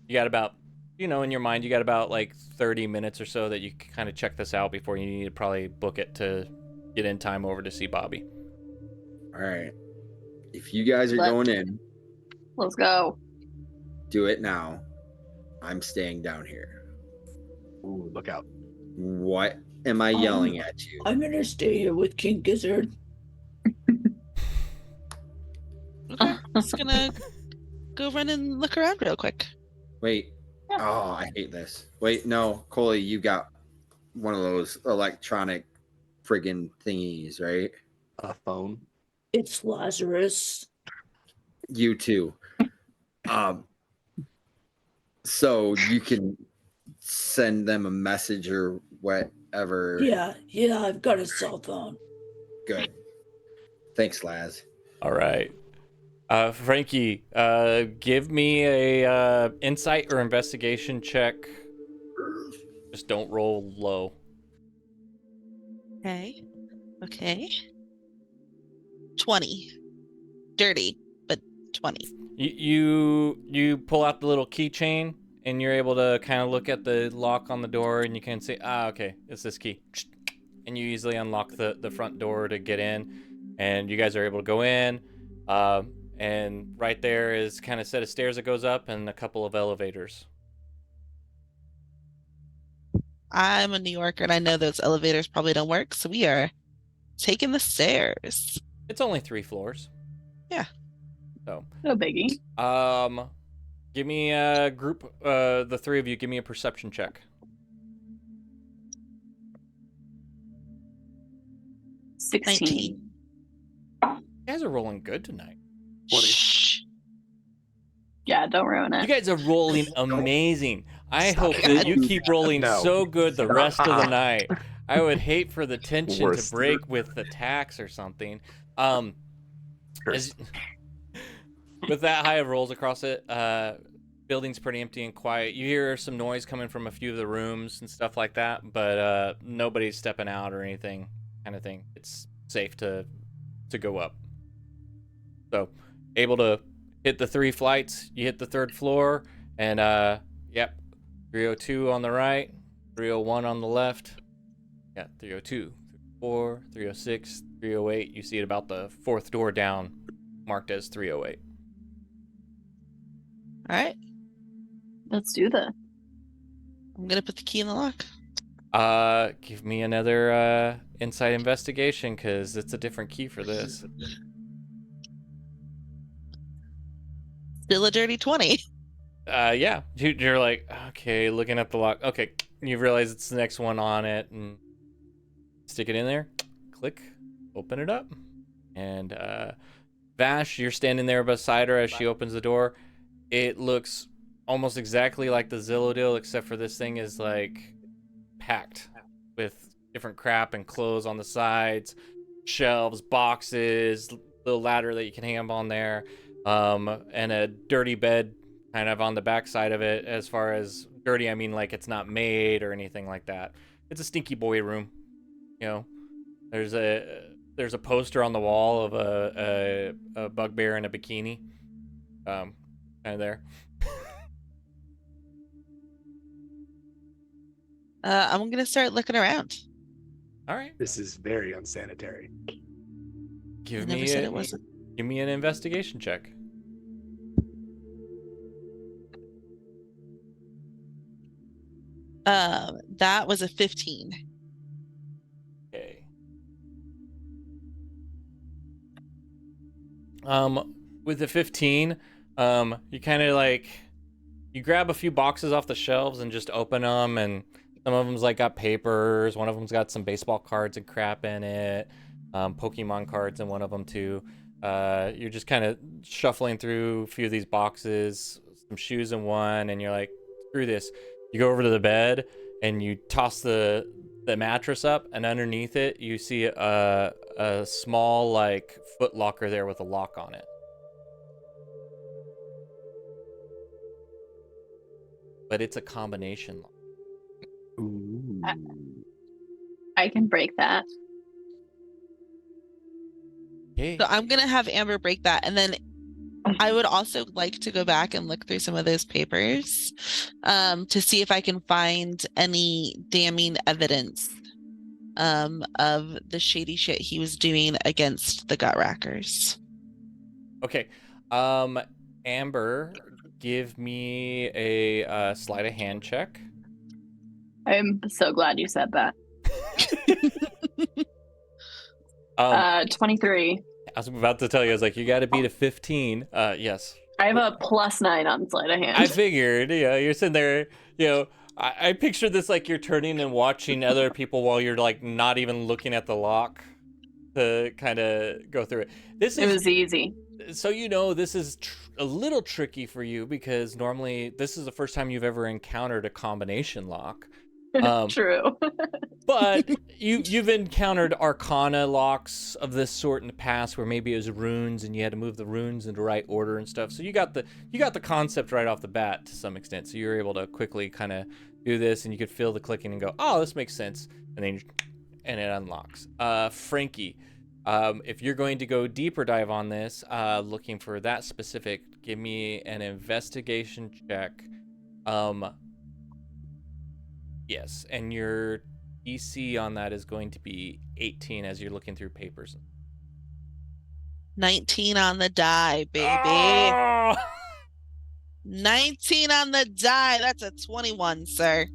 You got about, in your mind, you got about like 30 minutes or so that you can kind of check this out before you need to probably book it to get in time over to see Bobby. All right. If you guys are Let's- going in, Let's go. do it now. I'm staying down here. Ooh, look out. What am I yelling at you? I'm gonna stay here with King Gizzard. Okay, just gonna go run and look around real quick. Wait. Yeah. Oh, I hate this. Wait, no, Coley, you got one of those electronic friggin' thingies, right? A phone. It's Lazarus. You too. So you can send them a message or whatever. Yeah, I've got a cell phone. Good. Thanks, Laz. All right. Frankie, give me a insight or investigation check. Just don't roll low. Okay. 20. Dirty, but 20. You pull out the little keychain and you're able to kind of look at the lock on the door and you can say, okay, it's this key. And you easily unlock the front door to get in, and you guys are able to go in. And right there is kind of a set of stairs that goes up and a couple of elevators. I'm a New Yorker and I know those elevators probably don't work, so we are taking the stairs. It's only 3 floors. Yeah. So, No biggie. give me a group, the 3 of you, give me a perception check. 16. 19. You guys are rolling good tonight. 20. Shh. Yeah, don't ruin You it. guys are rolling amazing. I hope that you keep rolling No. so good the rest of the night. I would hate for the tension Worst. to break with the tax or something. As, with that high of rolls across it, building's pretty empty and quiet. You hear some noise coming from a few of the rooms and stuff like that, but nobody's stepping out or anything kind of thing. It's safe to go up. So, able to hit the 3 flights. You hit the 3rd floor, and yep, 302 on the right, 301 on the left. Yeah, 302, 304, 306, 308. You see it about the 4th door down, marked as 308. All right. Let's do this. I'm going to put the key in the lock. Give me another insight investigation, because it's a different key for this. Still a dirty 20. Yeah, you're like, okay, looking at the lock. Okay, you realize it's the next one on it, and stick it in there. Click, open it up, and Vash, you're standing there beside her as she opens the door. It looks almost exactly like the Zillow deal, except for this thing is like packed with different crap and clothes on the sides, shelves, boxes, little ladder that you can hang up on there, and a dirty bed kind of on the back side of it. As far as dirty, I mean like it's not made or anything like that. It's a stinky boy room. You know, there's a poster on the wall of a bugbear in a bikini, kind of there. I'm gonna start looking around. All right. This is very unsanitary. Give I never me said it wasn't. Give me an investigation check. That was a 15. Okay. With the 15, you kind of like, you grab a few boxes off the shelves and just open them, and some of them's like got papers, one of them's got some baseball cards and crap in it, Pokemon cards in one of them too. You're just kind of shuffling through a few of these boxes, some shoes in one, and you're like, screw this. You go over to the bed and you toss the mattress up, and underneath it you see a small like foot locker there with a lock on it. But it's a combination lock. Ooh. I can break that. Okay. So I'm gonna have Amber break that, and then I would also like to go back and look through some of those papers, to see if I can find any damning evidence, of the shady shit he was doing against the gut rackers. Okay. Amber, give me a sleight of hand check. I'm so glad you said that. 23. I was about to tell you, I was like, you got to beat a 15. Yes. I have a +9 on sleight of hand. I figured, you're sitting there, I pictured this like you're turning and watching other people while you're like not even looking at the lock to kind of go through it. It was easy. So this is a little tricky for you, because normally this is the first time you've ever encountered a combination lock. True. But you've encountered arcana locks of this sort in the past, where maybe it was runes and you had to move the runes into right order and stuff. So you got the concept right off the bat to some extent. So you were able to quickly kind of do this, and you could feel the clicking and go, oh, this makes sense, and then it unlocks. Frankie, if you're going to go deeper dive on this, looking for that specific, give me an investigation check. Yes, and your DC on that is going to be 18 as you're looking through papers. 19 on the die, baby. Oh! 19 on the die. That's a 21, sir.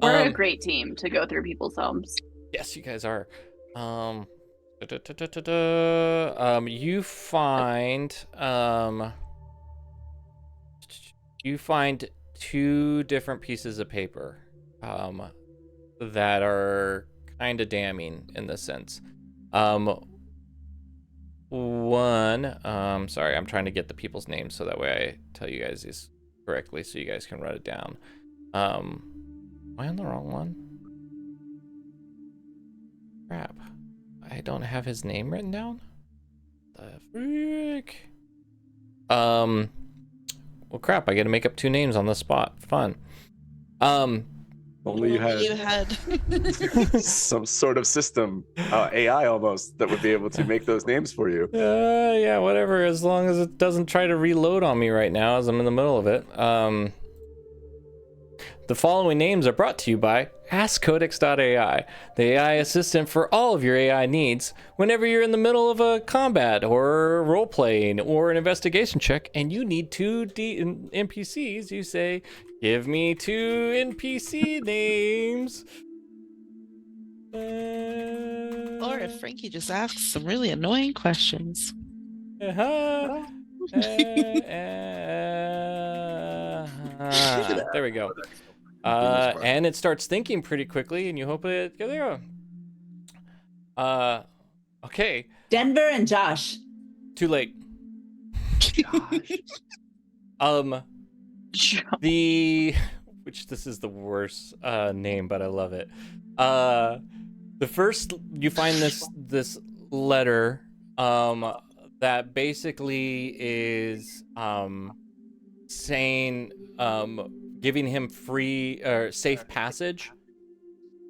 We're a great team to go through people's homes. Yes, you guys are. You find two different pieces of paper that are kind of damning in this sense. One, sorry, I'm trying to get the people's names so that way I tell you guys these correctly so you guys can write it down. Am I on the wrong one? Crap. I don't have his name written down? The freak? Well, crap, I gotta make up two names on the spot. Fun. Only you had some sort of system, AI almost, that would be able to make those names for you. Yeah, whatever, as long as it doesn't try to reload on me right now as I'm in the middle of it. The following names are brought to you by AskCodex.ai, the AI assistant for all of your AI needs whenever you're in the middle of a combat or role-playing or an investigation check and you need two NPCs. You say, give me two NPC names. Or if Frankie just asks some really annoying questions. There we go. And it starts thinking pretty quickly, and you hope it. There you go. Okay. Denver and Josh. Too late. Josh. Which this is the worst name, but I love it. The first you find this letter that basically is saying giving him free or safe passage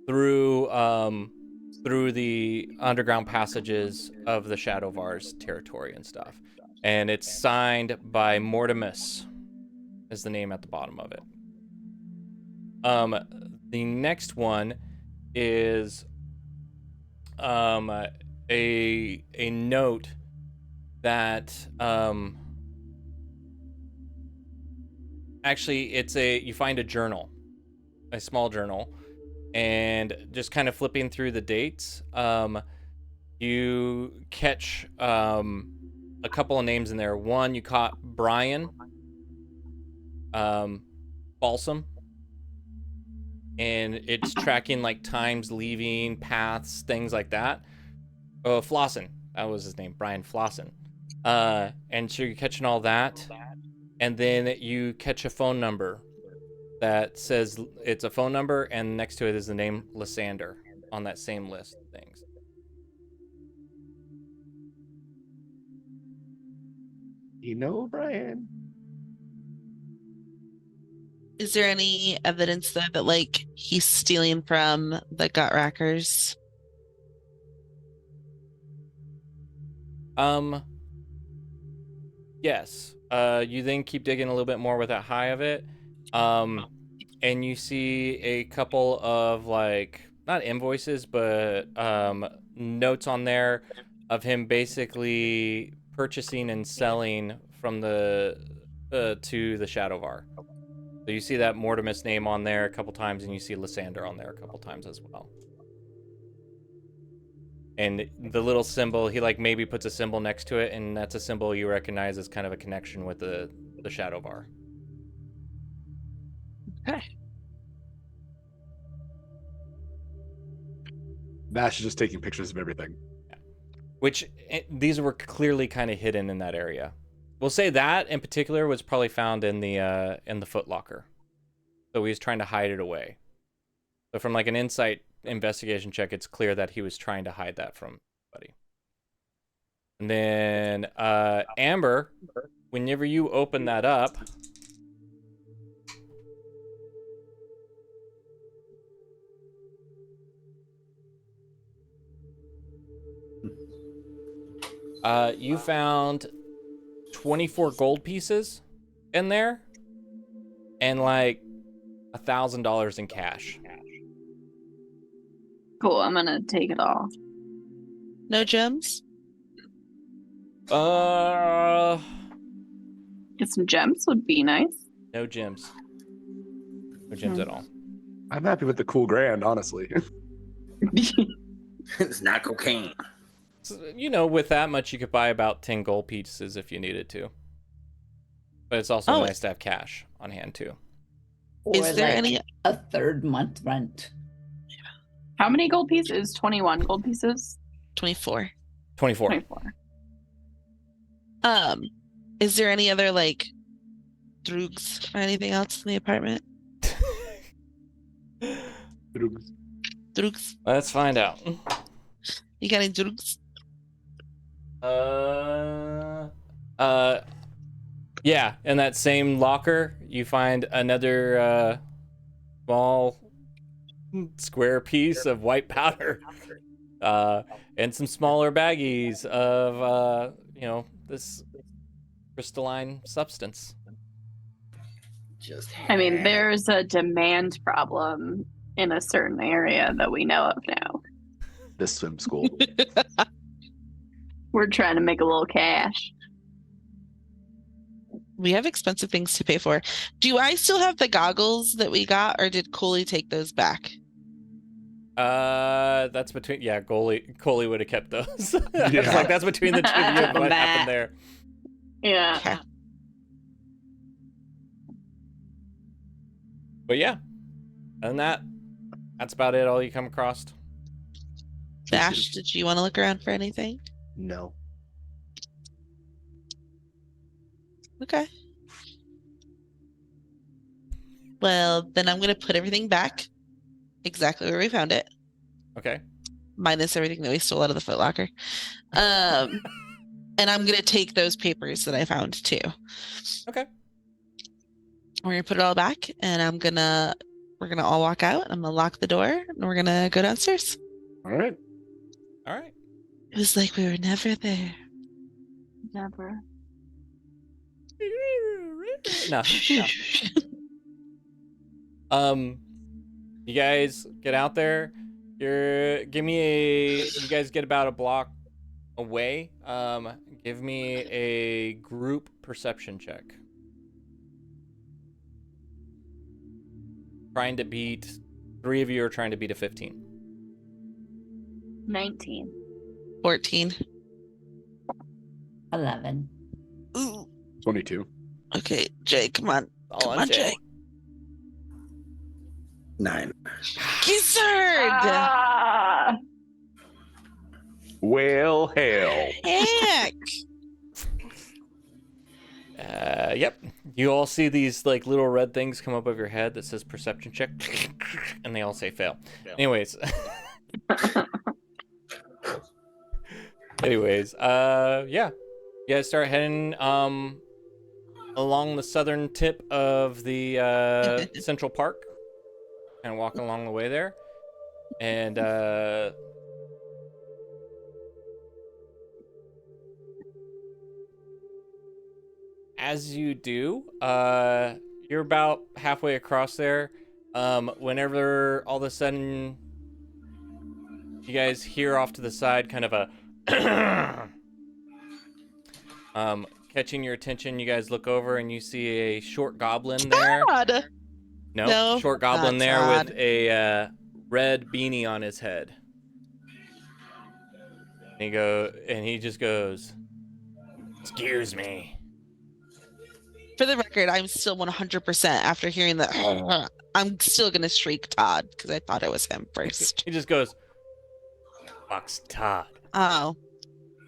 through the underground passages of the Shadowvar's territory and stuff. And it's signed by Mortimus is the name at the bottom of it. The next one is a note that actually you find a journal, a small journal, and just kind of flipping through the dates, you catch a couple of names in there. One, you caught Brian Balsam, and it's tracking like times leaving, paths, things like that. Flossin, that was his name, Brian Flossin. And so you're catching all that, and then you catch a phone number that says it's a phone number, and next to it is the name Lysander on that same list of things. Brian. Is there any evidence though that like he's stealing from the gut rackers? Yes. You then keep digging a little bit more with that high of it. And you see a couple of like not invoices, but notes on there of him basically purchasing and selling from the to the Shadowvar. So you see that Mortimus name on there a couple times, and you see Lysander on there a couple times as well. And the little symbol, he like maybe puts a symbol next to it, and that's a symbol you recognize as kind of a connection with the Shadowvar. Okay. Vash is just taking pictures of everything. Yeah. Which these were clearly kind of hidden in that area. We'll say that in particular was probably found in the Foot Locker. So he was trying to hide it away. So from like an insight investigation check, it's clear that he was trying to hide that from somebody. And then Amber, whenever you open that up, you found 24 gold pieces in there and like $1,000 in cash. Cool, I'm gonna take it all. No gems? No Get some gems would be nice. gems. No gems at all. I'm happy with the cool grand, honestly. It's not cocaine. So, you know, with that much, you could buy about 10 gold pieces if you needed to. But it's also nice to have cash on hand, too. Or Is there like any a third month rent? How many gold pieces? 21 gold pieces? 24? 24. 24. Is there any other like drugs or anything else in the apartment? Drugs? Let's find out. You got any drugs? Yeah, in that same locker, you find another small square piece of white powder, and some smaller baggies of this crystalline substance. I mean, there's a demand problem in a certain area that we know of now. This swim school. We're trying to make a little cash. We have expensive things to pay for. Do I still have the goggles that we got, or did Cooley take those back? That's between Coley would have kept those. I was Yeah. like, that's between the two of you. What Bah. happened there? Yeah. Okay. But yeah, other than that, that's about it. All you come across. Bash, did you want to look around for anything? No. Okay. Well, then I'm gonna put everything back exactly where we found it, Okay. minus everything that we stole out of the Foot Locker. And I'm gonna take those papers that I found too. Okay. We're gonna put it all back, and we're gonna all walk out. I'm gonna lock the door, and we're gonna go downstairs. All right. All right. It was like we were never there. Never. No. You guys get out there. You guys get about a block away. Give me a group perception check. Trying to beat, 3 of you are trying to beat a 15. 19. 14. 11. Ooh. 22. Okay, Jay, come on. All Come on on, Jay. Jay. 9. Gizzard! Ah! Well, hell. Heck! Yep. You all see these like little red things come up over your head that says perception check, and they all say fail. Anyways. Yeah. You guys start heading along the southern tip of the Central Park, and walking along the way there, and as you do, you're about halfway across there. Whenever all of a sudden you guys hear off to the side kind of a catching your attention, you guys look over and you see a short goblin there. Todd! No, No, short goblin not there Todd. with a red beanie on his head. And he just goes, "Excuse me." For the record, I'm still 100% after hearing that. I'm still gonna shriek Todd because I thought it was him first. He just goes, "Fuck's Todd." Oh.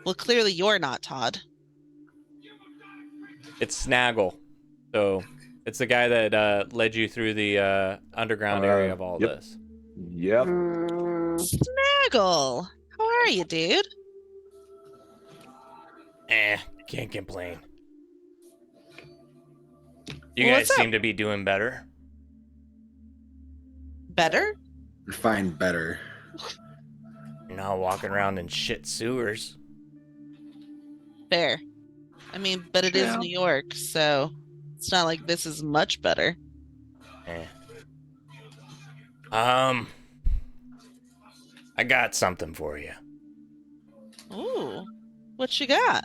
Well, clearly you're not Todd. It's Snaggle. So it's the guy that led you through the underground area of all Yep. this. Yep. Snaggle! How are you, dude? Can't complain. You Well, guys what's up? seem to be doing better. Better? Find better. You're not walking around in shit sewers. Fair. I mean, but it is True. New York, so it's not like this is much better. I got something for you. Ooh. What you got?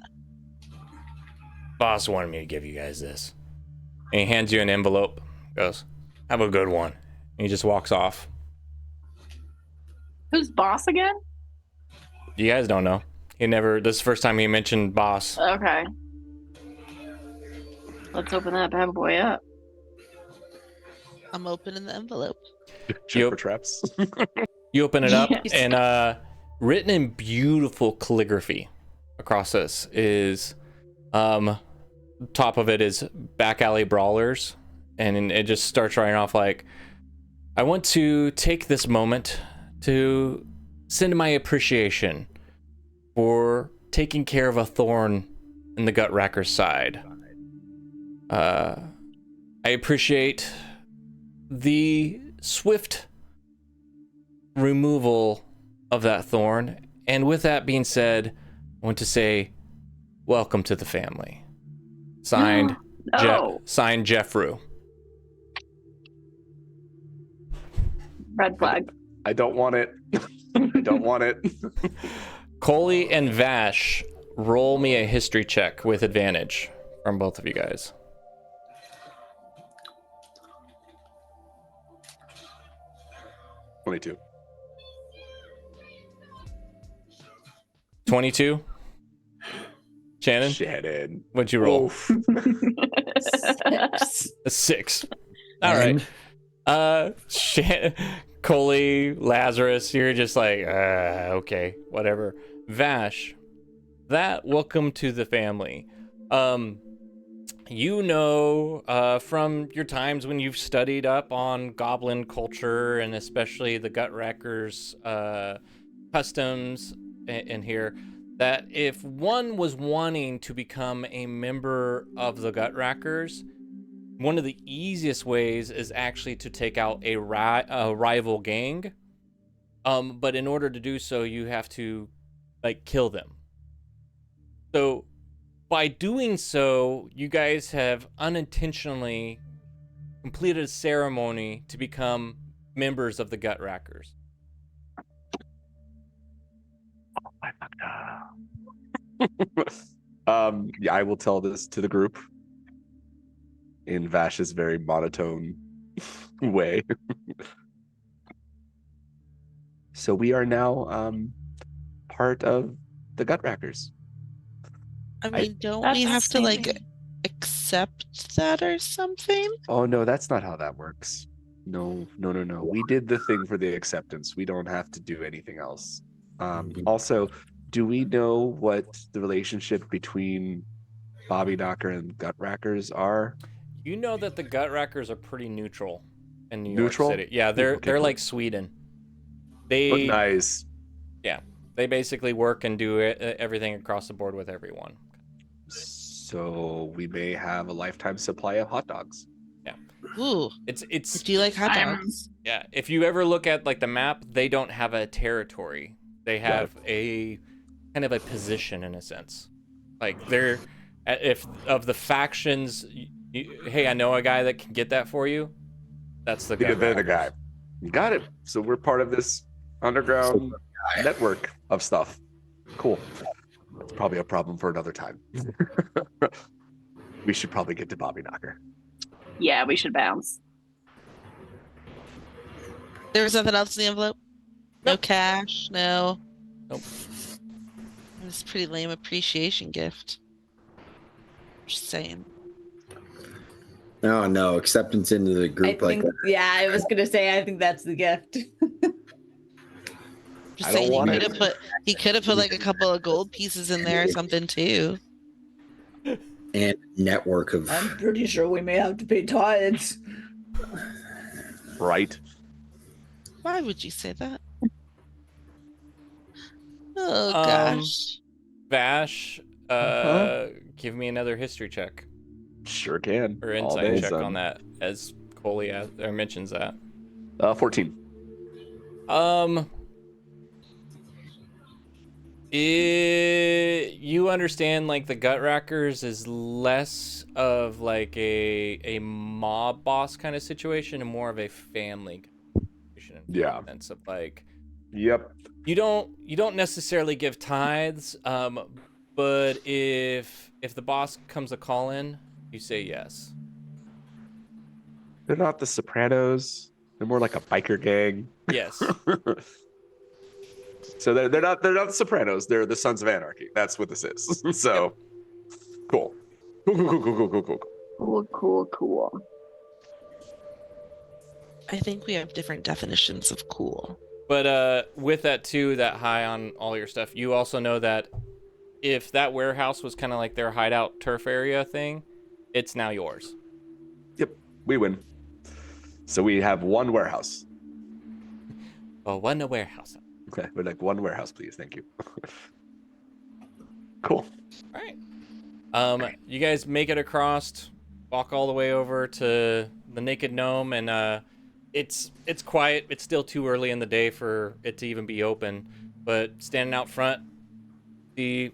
Boss wanted me to give you guys this. And he hands you an envelope. Goes, "Have a good one." And he just walks off. Who's boss again? You guys don't know. This is the first time he mentioned boss. Okay. Let's open that bad boy up. I'm opening the envelope. Check Yep. for traps. You open it up, Yes. and written in beautiful calligraphy across this is, top of it is Back Alley Brawlers, and it just starts writing off like, "I want to take this moment to send my appreciation for taking care of a thorn in the gut racker's side. I appreciate the swift removal of that thorn, and with that being said, I want to say welcome to the family. Signed, No. signed Jeffrey." Red flag. I don't want it. I don't want it. Coley and Vash, roll me a history check with advantage from both of you guys. 22. 22. Shannon, Shannon. what'd you roll? Oof. 6. A 6. All right. Coley, Lazarus, you're just like, okay, whatever. Vash, welcome to the family. You know, from your times when you've studied up on goblin culture and especially the Gutrackers' customs in here, that if one was wanting to become a member of the Gutrackers, one of the easiest ways is actually to take out a rival gang. But in order to do so, you have to like kill them. So by doing so, you guys have unintentionally completed a ceremony to become members of the Gutrackers. Yeah, I will tell this to the group in Vash's very monotone way. So we are now part of the Gutrackers. I mean, don't we have to like accept that or something? Oh no, that's not how that works. No. We did the thing for the acceptance. We don't have to do anything else. Also, do we know what the relationship between Bobby Knocker and Gutrackers are? You know that the Gutrackers are pretty neutral in New Neutral? York City. Yeah, they're Okay, cool. like Sweden. But They nice. Yeah, they basically work and do everything across the board with everyone. So we may have a lifetime supply of hot dogs. Yeah. Ooh, It's do you like hot I'm- dogs? yeah, if you ever look at like the map, they don't have a territory. They have a kind of a position in a sense. Like they're if of the factions, hey, I know a guy that can get that for you. That's the guy. Because they're the guy. Got it. So we're part of this underground network of stuff. Cool. That's probably a problem for another time. We should probably get to Bobby Knocker. Yeah, we should bounce. There was nothing else in the envelope? No cash? No. Nope. It's a pretty lame appreciation gift. Just saying. Oh no, acceptance into the I group like think, that. yeah, I was gonna say, I think that's the gift. Just I don't saying want he could have put like a couple of gold pieces in there or something too. And network of I'm pretty sure we may have to pay tithes. Right? Why would you say that? Oh Um, gosh. Vash, give me another history check Sure can. or All insight day, check son. on that, as Coley mentions that. 14. You understand like the Gutrackers is less of like a mob boss kind of situation and more of a family situation. Yeah. In the sense of like Yep. you don't necessarily give tithes, but if the boss comes a call in, you say yes. They're not the Sopranos. They're more like a biker gang. Yes. So they're not the Sopranos. They're the Sons of Anarchy. That's what this is. So cool. Cool. I think we have different definitions of cool. But with that too, that high on all your stuff, you also know that if that warehouse was kind of like their hideout turf area thing, it's now yours. Yep, we win. So we have one warehouse. Oh, one a warehouse. Okay, we're like one warehouse, please. Thank you. Cool. All right. You guys make it across, walk all the way over to the Naked Gnome, and it's quiet. It's still too early in the day for it to even be open. But standing out front, see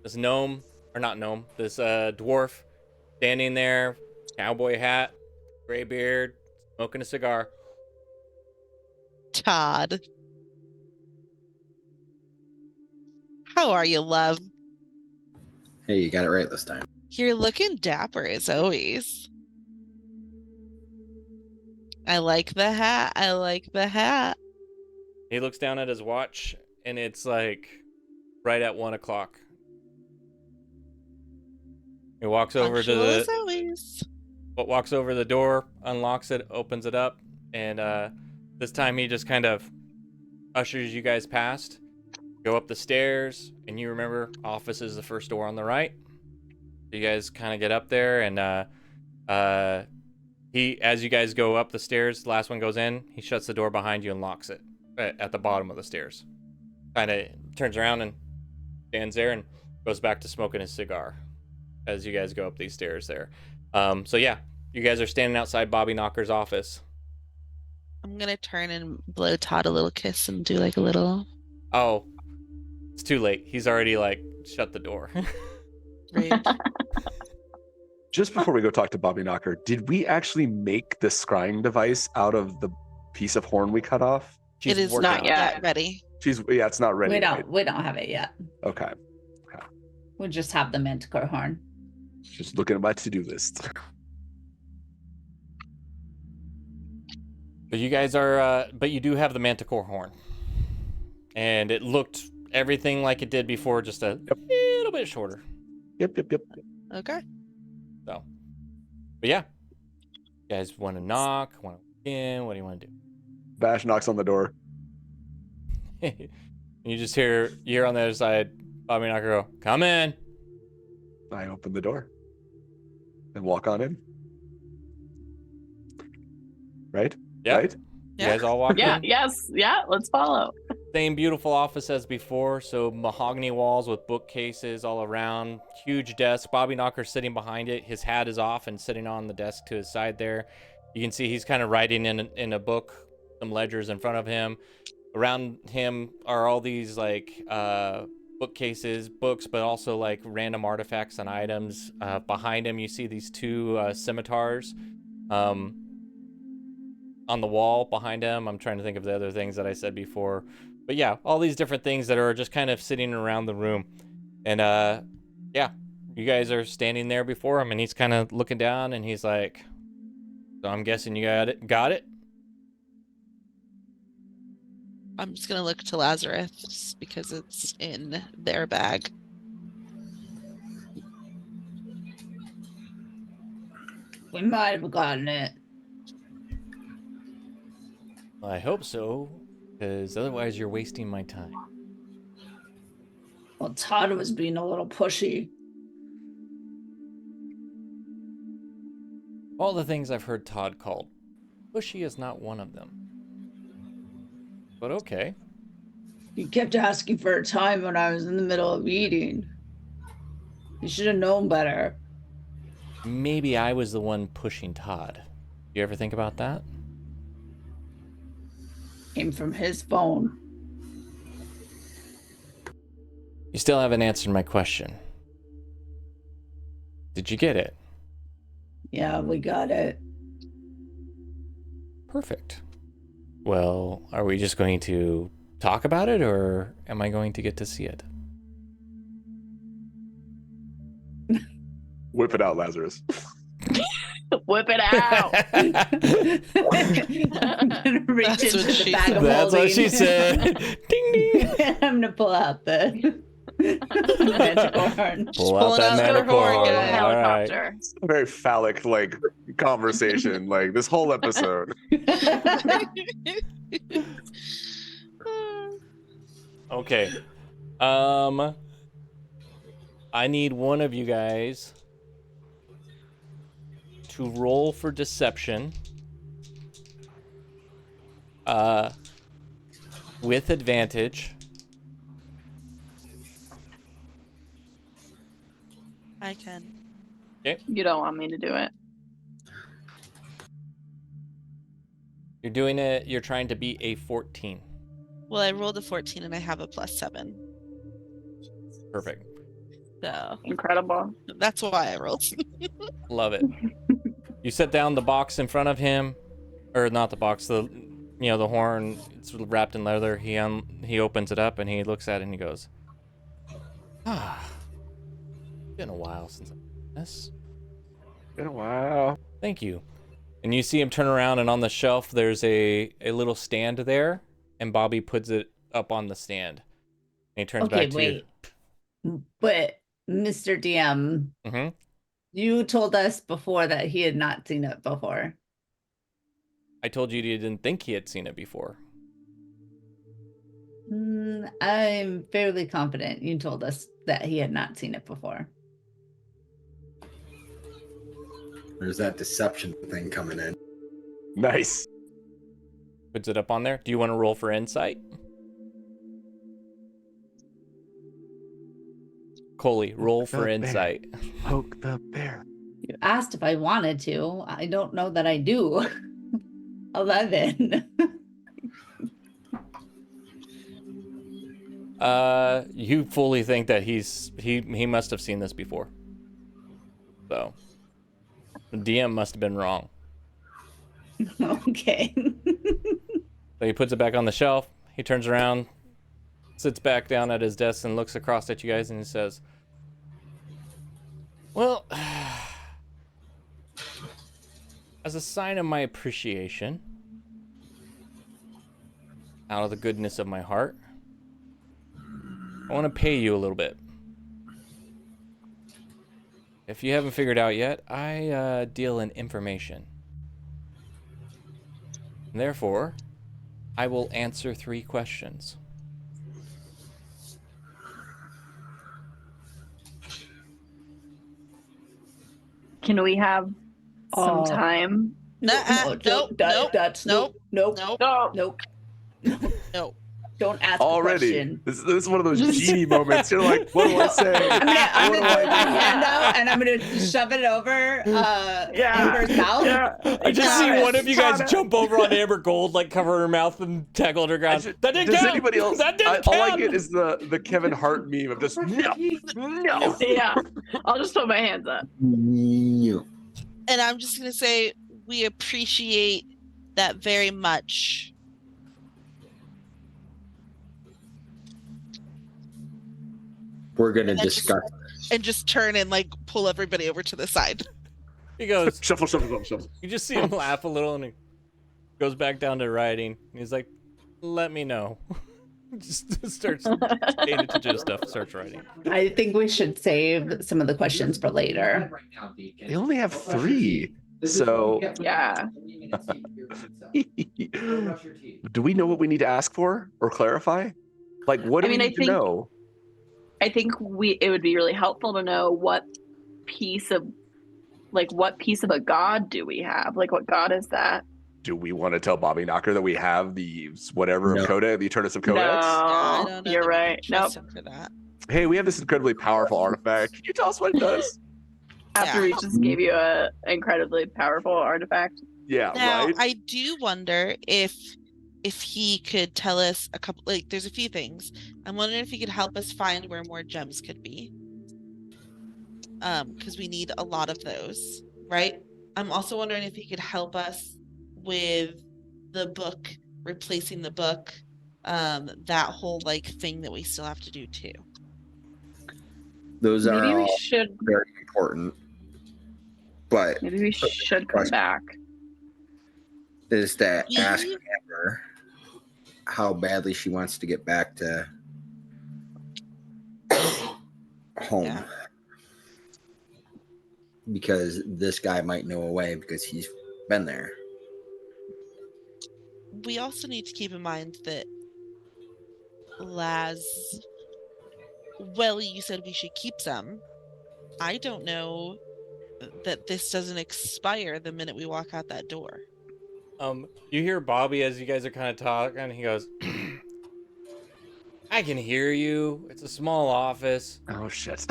this gnome, or not gnome, this dwarf standing there, cowboy hat, gray beard, smoking a cigar. Todd. How are you, love? hey, you got it right this time. You're looking dapper as always. I like the hat. He looks down at his watch, and it's like right at 1 o'clock. He walks over to Punctual as the always. walks over the door, unlocks it, opens it up, and this time he just kind of ushers you guys past. Go up the stairs, and you remember office is the first door on the right. You guys kind of get up there, and he, as you guys go up the stairs, the last one goes in. He shuts the door behind you and locks it at the bottom of the stairs. Kind of turns around and stands there and goes back to smoking his cigar as you guys go up these stairs there. So yeah, you guys are standing outside Bobby Knocker's office. I'm gonna turn and blow Todd a little kiss and do like a little Oh, it's too late. He's already like shut the door. rude. Just before we go talk to Bobby Knocker, did we actually make the scrying device out of the piece of horn we cut off? It is working not on yet. ready. Yeah, it's not ready. We don't have it yet. Okay. We just have the manticore horn. Just looking at my to-do list. But you guys are, but you do have the manticore horn, and it looked everything like it did before, just a little bit shorter. Yep. Okay. So, but yeah, you guys want to knock? Want to walk in? What do you want to do? Bash knocks on the door. You just hear on the other side, Bobby Knocker go, "Come in." I open the door and walk on in. Right? Yeah. Right? You guys all walk Yeah, in. yes, yeah, let's follow. Same beautiful office as before. So mahogany walls with bookcases all around. Huge desk. Bobby Knocker sitting behind it. His hat is off and sitting on the desk to his side there. You can see he's kind of writing in a book, some ledgers in front of him. Around him are all these like bookcases, books, but also like random artifacts and items. Behind him, you see these two scimitars. On the wall behind him. I'm trying to think of the other things that I said before. But yeah, all these different things that are just kind of sitting around the room. And yeah, you guys are standing there before him, and he's kind of looking down, and he's like, "So I'm guessing you got it?" I'm just gonna look to Lazarus just because it's in their bag. We might have gotten it. I hope so, because otherwise you're wasting my time. Well, Todd was being a little pushy. All the things I've heard Todd called, pushy is not one of them. But okay. He kept asking for a time when I was in the middle of eating. You should have known better. Maybe I was the one pushing Todd. You ever think about that? Came from his phone. You still haven't answered my question. Did you get it? Yeah, we got it. Perfect. Well, are we just going to talk about it, or am I going to get to see it? Whip it out, Lazarus. Whip it out. I'm gonna reach That's into what the she bag said. of That's what holding. she said. Ding ding. I'm gonna pull out the magical horn. Pull out Pulling that out the manticore. horn, Go guys. All right. helicopter. A very phallic like conversation, like this whole episode. Okay. I need one of you guys to roll for deception. With advantage. I can. You don't want me to do it. You're doing it, you're trying to beat a 14. Well, I rolled a 14 and I have a +7. Perfect. So Incredible. that's why I rolled. Love it. You set down the box in front of him, or not the box, the horn. It's wrapped in leather. He opens it up and he looks at it and he goes, "Ah, been a while since I've done this. Been a while. Thank you." And you see him turn around, and on the shelf there's a little stand there, and Bobby puts it up on the stand. he turns Okay, back to wait. But Mr. DM, you. Mm-hmm. you told us before that he had not seen it before. I told you didn't think he had seen it before. I'm fairly confident you told us that he had not seen it before. There's that deception thing coming in. Nice. Puts it up on there. Do you want to roll for insight? Coley, roll for insight. Poke the bear. You asked if I wanted to. I don't know that I do. 11. You fully think that he must have seen this before. So the DM must have been wrong. Okay. So he puts it back on the shelf. He turns around, sits back down at his desk, and looks across at you guys, and he says, well, as a sign of my appreciation, out of the goodness of my heart, I want to pay you a little bit. If you haven't figured out yet, I deal in information. Therefore, I will answer 3 questions. Can we have some time? Nope. Don't ask Already. a question. This is one of those genie moments. You're like, what do I say? I'm gonna put my hand out and I'm gonna shove it over Amber's mouth. I just see one of you guys jump over on Amber Gold, like cover her mouth and tackle her ground. That didn't Does count. anybody else? That didn't All I count. get is the Kevin Hart meme of just no. Yeah, I'll just put my hands up. You. And I'm just gonna say we appreciate that very much. We're gonna discuss. And just turn and like pull everybody over to the side. He goes, Shuffle. you just see him laugh a little, and he goes back down to writing. He's like, let me know. Just starts paying attention to stuff, starts writing. I think we should save some of the questions for later. They only have 3. So Yeah. do we know what we need to ask for or clarify? Like, what do we need to know? I think it would be really helpful to know what piece of a god do we have? Like, what god is that? Do we want to tell Bobby Knocker that we have the whatever of Codex, the Eternus of Codex? I don't know You're that we right. can Nope. trust him for that. Hey, we have this incredibly powerful artifact. Can you tell us what it does? After we just gave you a incredibly powerful artifact. Yeah, Now, right. I do wonder if he could tell us a couple, like, there's a few things. I'm wondering if he could help us find where more gems could be. Because we need a lot of those, right? I'm also wondering if he could help us with the book, replacing the book, that whole like thing that we still have to do too. Those Maybe are we all should. very important. But Maybe we should come back. is to Yeah. ask Amber how badly she wants to get back to home. Yeah. Because this guy might know a way because he's been there. We also need to keep in mind that well, you said we should keep some. I don't know that this doesn't expire the minute we walk out that door. You hear Bobby as you guys are kind of talking, and he goes, I can hear you. It's a small office. Oh shit.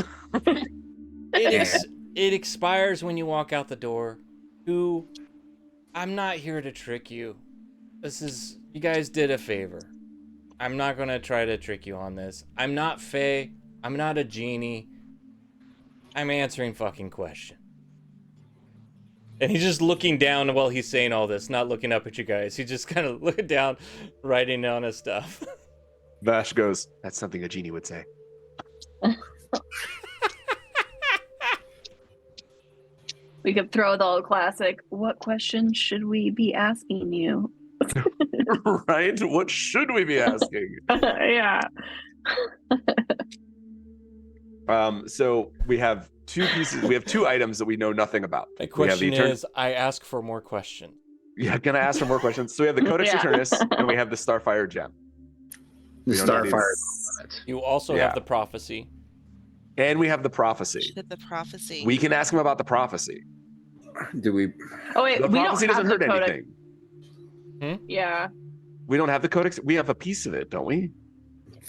It expires when you walk out the door. I'm not here to trick you. You guys did a favor. I'm not gonna try to trick you on this. I'm not Fae. I'm not a genie. I'm answering fucking questions. And he's just looking down while he's saying all this, not looking up at you guys. He's just kind of looking down, writing down his stuff. Vash goes, that's something a genie would say. We could throw the old classic, what question should we be asking you? Right? What should we be asking? Yeah. So we have two pieces. We have two items that we know nothing about. My We have the question is, I ask for more questions. Yeah, gonna ask for more questions. So we have the Codex Yeah. Eternus and we have the Starfire gem. The We don't know Starfire. these. You also Yeah. have the prophecy. And we have the prophecy. She did the prophecy. We can ask him about the prophecy. Do we? Oh wait, The we don't prophecy have doesn't the hurt codex. anything. Yeah, We don't have the Codex. We have a piece of it, don't we?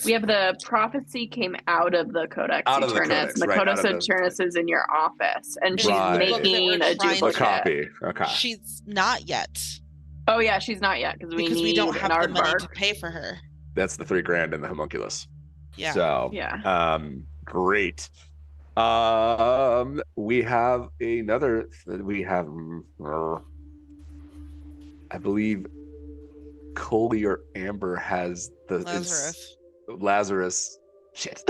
we have the prophecy came out of the Codex Out of the Eternus, Codex, and the right, Codex out of the- Eternus is in your office, and she's Right. making We're a trying to- A duplicate. copy. Okay. She's not yet Oh yeah, she's not yet because we don't have the money aardvark. to pay for her. That's the $3,000 in the homunculus. Yeah. So Yeah. great. We have another. We have. I believe Coley or Amber has the Lazarus. Shit.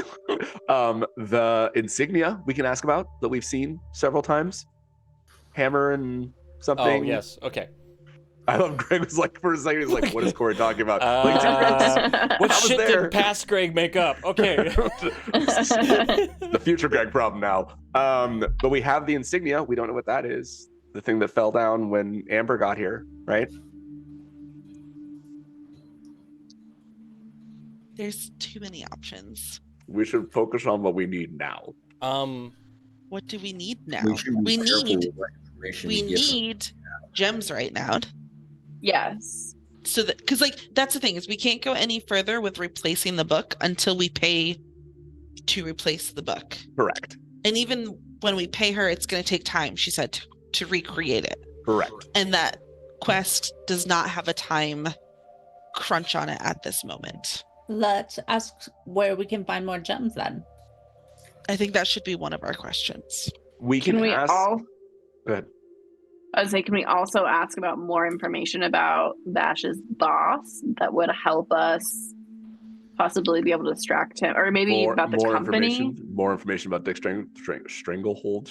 The insignia we can ask about that we've seen several times. Hammer and something. Oh, yes. Okay. I love Greg was like, for a second, he's like, what is Corey talking about? What I was shit there. did past Greg make up? Okay. The future Greg problem now. But we have the insignia. We don't know what that is. The thing that fell down when Amber got here, right? There's too many options. We should focus on what we need now. What do we need now? We should be We careful need with what information we we give them. need gems right now. Yes. So that because like that's the thing is we can't go any further with replacing the book until we pay to replace the book. Correct. And even when we pay her, it's going to take time. She said to recreate it, Correct. and that quest does not have a time crunch on it at this moment. Let's ask where we can find more gems then. I think that should be one of our questions. We can, Can we ask. all? Go ahead. I would say, can we also ask about more information about Vash's boss that would help us possibly be able to distract him, or maybe about the company? More information about Dick Stranglehold.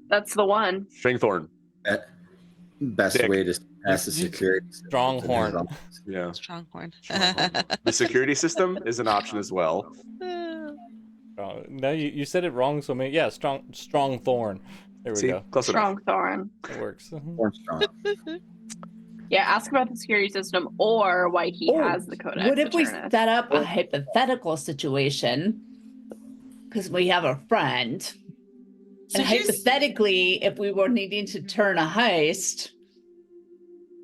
That's the one. Strangthorn. Best Dick. way to pass the security. Stronghorn. Yeah. Stronghorn. The security system is an option as well. No, you said it wrong. So maybe strong thorn. There we See, go. close enough. Strong Thorn. It works. Strong. Yeah, ask about the security system or why he Oh, has the Codex. What if we Eternus. set up a hypothetical situation? Because we have a friend. So And here's- hypothetically, if we were needing to turn a heist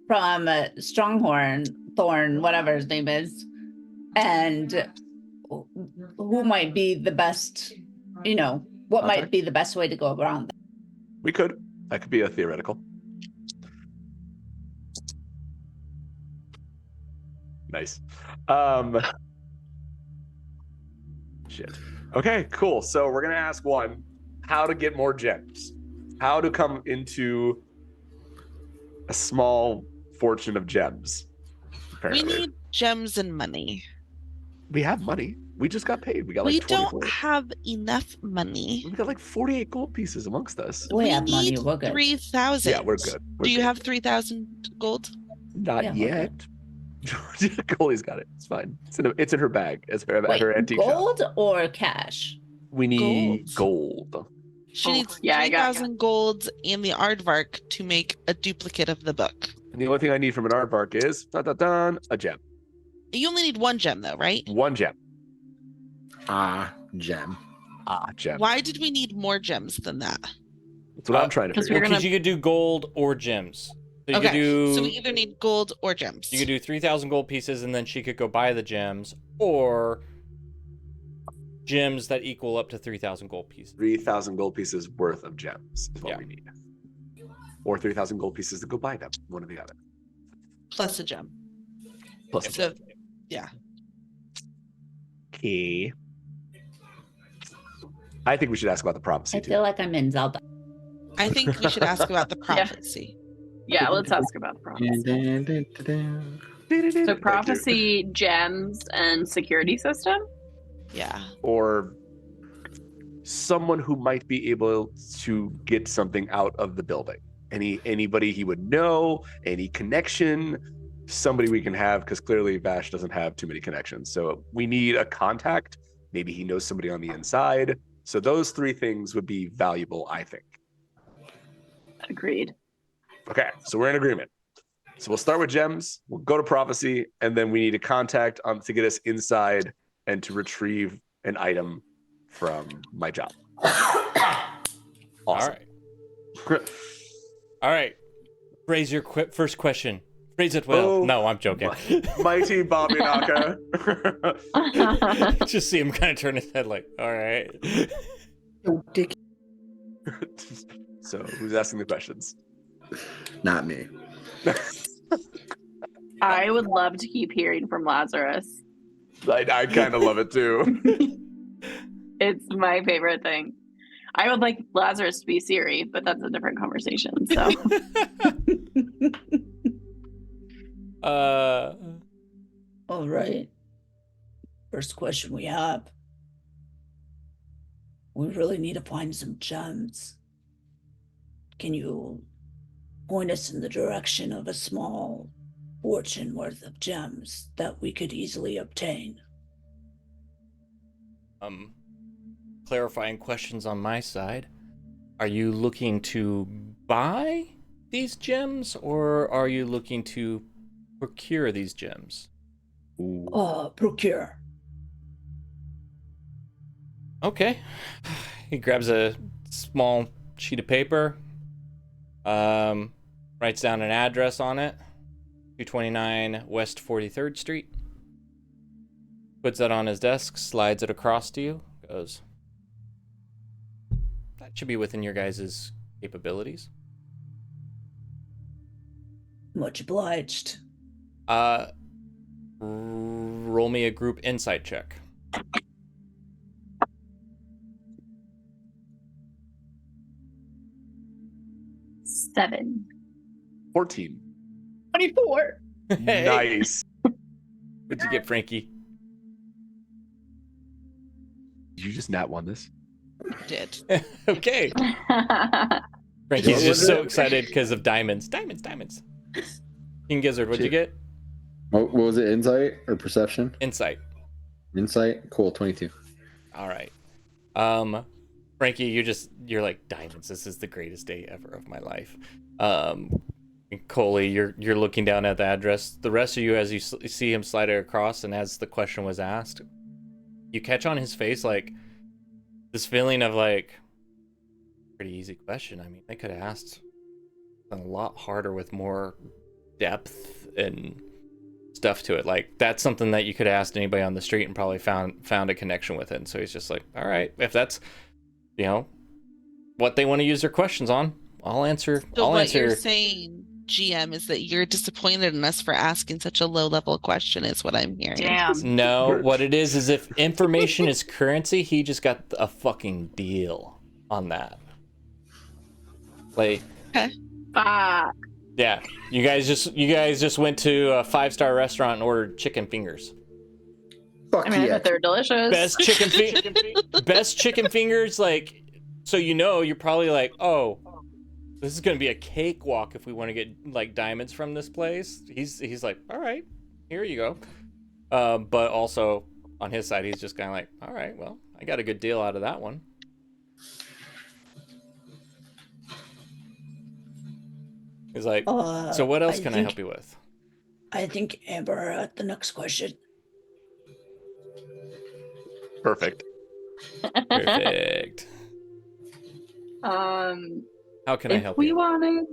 from Thorn, whatever his name is, and who might be the best, what might Okay. be the best way to go around that? We could. That could be a theoretical. Nice. Shit. Okay, cool. So we're gonna ask one, how to get more gems. How to come into a small fortune of gems. We Apparently. need gems and money. We have money. We just got paid. We got like We 24. don't have enough money. We got like 48 gold pieces amongst us. We have money, need we're good. 3,000. Yeah, we're good. We're Do you good. have 3,000 gold? Not Yeah, we're yet. Coley's got it. It's fine. It's in her bag at her antique shop. gold or cash? We need gold. She Oh, needs yeah, I got 3,000 golds and the aardvark to make a duplicate of the book. And the only thing I need from an aardvark is a gem. You only need one gem though, right? One gem. Gem. Gem. Why did we need more gems than that? That's what I'm trying to 'cause figure we're out. Because you could do gold or gems. So you Okay, could do. so we either need gold or gems. You could do 3,000 gold pieces, and then she could go buy the gems, or gems that equal up to 3,000 gold pieces. 3,000 gold pieces worth of gems is what Yeah. we need. Or 3,000 gold pieces to go buy them. One or the other. Plus a gem. Plus a So, gem. Okay. I think we should ask about the prophecy I too. feel like I'm in Zelda. I think we should ask about the prophecy. Yeah, let's ask about the prophecy. So prophecy, gems, and security system. Yeah. Or someone who might be able to get something out of the building. Anybody he would know, any connection, somebody we can have, because clearly Vash doesn't have too many connections. So we need a contact. Maybe he knows somebody on the inside. So those three things would be valuable, I think. Agreed. Okay, so we're in agreement. So we'll start with gems, we'll go to prophecy, and then we need a contact to get us inside and to retrieve an item from my job. Awesome. All right. All right. Phrase your first question. Phrase it well. Oh, no, I'm joking. Mighty Bobby Naka. Just see him kind of turn his head like, all right. So who's asking the questions? Not me. I would love to keep hearing from Lazarus. I kind of love it too. It's my favorite thing. I would like Lazarus to be Siri, but that's a different conversation. So All right. First question we have. We really need to find some gems. Can you point us in the direction of a small fortune worth of gems that we could easily obtain? Clarifying questions on my side. Are you looking to buy these gems, or are you looking to procure these gems? Procure. Okay. He grabs a small sheet of paper, writes down an address on it, 229 West 43rd Street, puts that on his desk, slides it across to you, goes, that should be within your guys' capabilities. Much obliged. Roll me a group insight check. 7. 14. 24. Hey. Nice. What'd you get, Frankie? You just nat won this. Did. Okay. Frankie's just so excited because of diamonds. Diamonds. King Gizzard, what'd you get? What was it? Insight or perception? Insight. Insight. Cool. 22. All right. Frankie, you're like, diamonds. This is the greatest day ever of my life. Coley, you're looking down at the address. The rest of you, as you see him slide it across, and as the question was asked, you catch on his face like this feeling of like, pretty easy question. I mean, they could have asked a lot harder with more depth and stuff to it. Like, that's something that you could have asked anybody on the street and probably found a connection with it. And so he's just like, all right, if that's, what they want to use their questions on, I'll answer. So I'll what answer. you're saying, GM, is that you're disappointed in us for asking such a low level question, is what I'm hearing. Damn. No, what it is if information is currency, he just got a fucking deal on that. Like, Fuck. yeah, you guys just went to a 5-star restaurant and ordered chicken fingers. Fuck I mean, I yeah. bet they're delicious. Best chicken fingers. Like, so you're probably like, oh, this is gonna be a cakewalk if we want to get like diamonds from this place. He's like, all right, here you go. But also on his side, he's just kind of like, all right, well, I got a good deal out of that one. He's like, so what else can I help you with? I think Amber at the next question. Perfect. Perfect. How can I help you?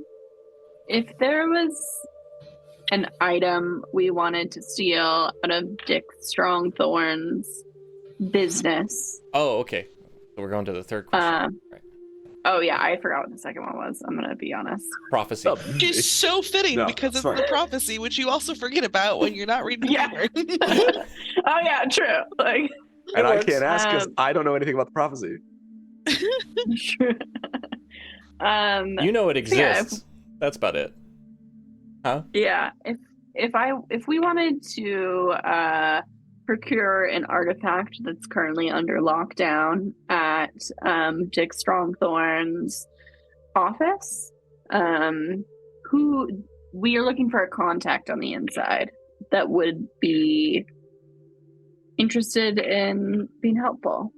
If there was an item we wanted to steal out of Dick Strongthorn's business. Oh, okay. So we're going to the third question. Right. Oh yeah, I forgot what the second one was. I'm gonna be honest. Prophecy. Which is so fitting because it's the prophecy, which you also forget about when you're not reading the paper. Oh yeah, true. Like, and I can't ask because I don't know anything about the prophecy. True. You know it exists. That's about it. Huh? Yeah. If we wanted to procure an artifact that's currently under lockdown at Dick Strongthorn's office, who we are looking for a contact on the inside that would be interested in being helpful.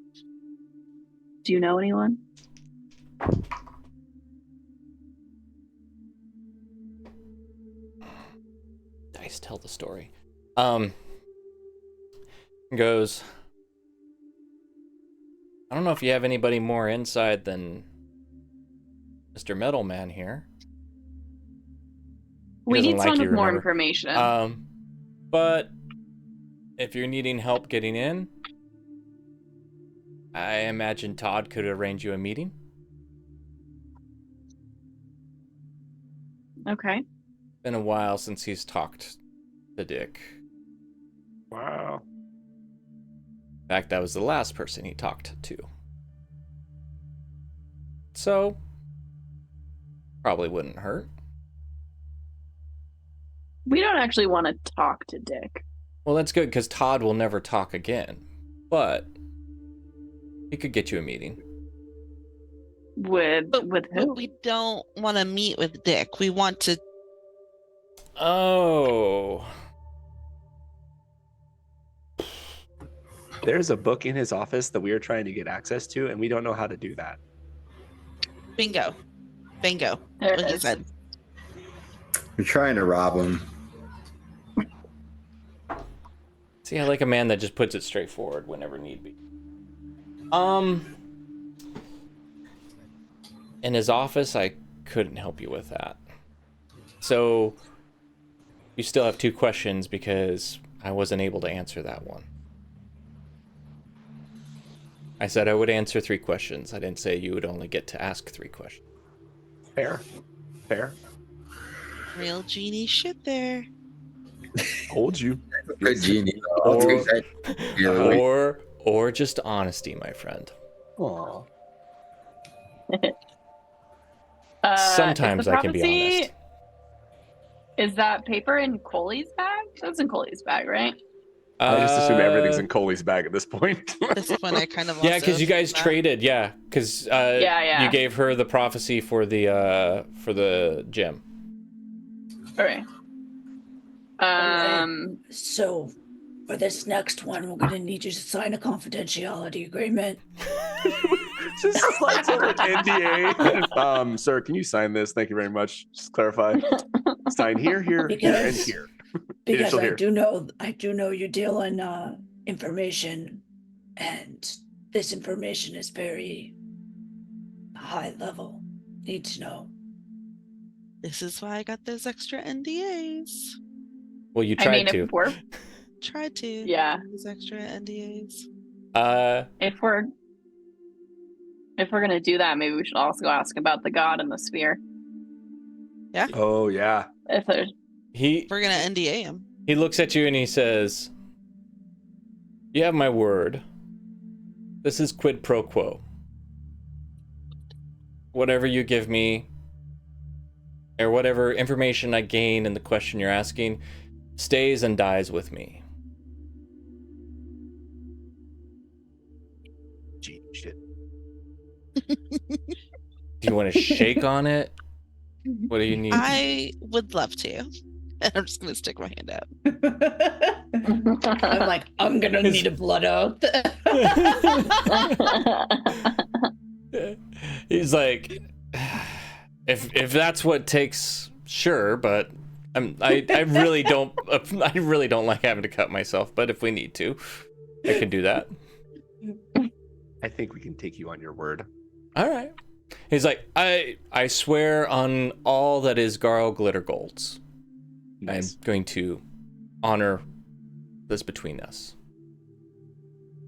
Do you know anyone? Dice tell the story. Goes, I don't know if you have anybody more inside than Mr. Metalman here. We need doesn't like someone you, with more remember? information. But if you're needing help getting in, I imagine Todd could arrange you a meeting. Okay. Been a while since he's talked to Dick. Wow. In fact, that was the last person he talked to. So, probably wouldn't hurt. We don't actually want to talk to Dick. Well, that's good, because Todd will never talk again. But he could get you a meeting. With who? But we don't want to meet with Dick. We want to. Oh. There's a book in his office that we are trying to get access to, and we don't know how to do that. Bingo. Bingo. There Like it you is. said. You're trying to rob him. See, I like a man that just puts it straight forward whenever need be. In his office, I couldn't help you with that. So, you still have 2 questions because I wasn't able to answer that one. I said I would answer 3 questions. I didn't say you would only get to ask 3 questions. Fair. Fair. Real genie shit there. Told you. Good genie. Or- I'll take that. Yeah, Or just honesty, my friend. Aw. Sometimes I can be honest. Is that paper in Coley's bag? That's in Coley's bag, right? I just assume everything's in Coley's bag at this point. At this point, I kind of Yeah, also because you guys assumed that. traded. Yeah, because Yeah. you gave her the prophecy for the gem. All right. So, for this next one, we're gonna need you to sign a confidentiality agreement. Just slides over NDA. Sir, can you sign this? Thank you very much. Just clarify. Sign here, and Because- here. Because Initial I here. do know you deal in information, and this information is very high level. Need to know. This is why I got those extra NDAs. Well, you I tried mean, to. if we're Tried to. Yeah. Those extra NDAs. if we're gonna do that, maybe we should also ask about the god and the sphere. Oh yeah. If there's We're gonna NDA him. He looks at you and he says, "You have my word. This is quid pro quo. Whatever you give me, or whatever information I gain in the question you're asking, stays and dies with me." Gee, shit. Do you want to shake on it? What do you need? I would love to. I'm just gonna stick my hand out. I'm like, I'm gonna need a blood oath. He's like, if that's what it takes, sure, but I really don't like having to cut myself. But if we need to, I can do that. I think we can take you on your word. All right. He's like, I swear on all that is Garl Glitter Golds, Nice. I'm going to honor this between us.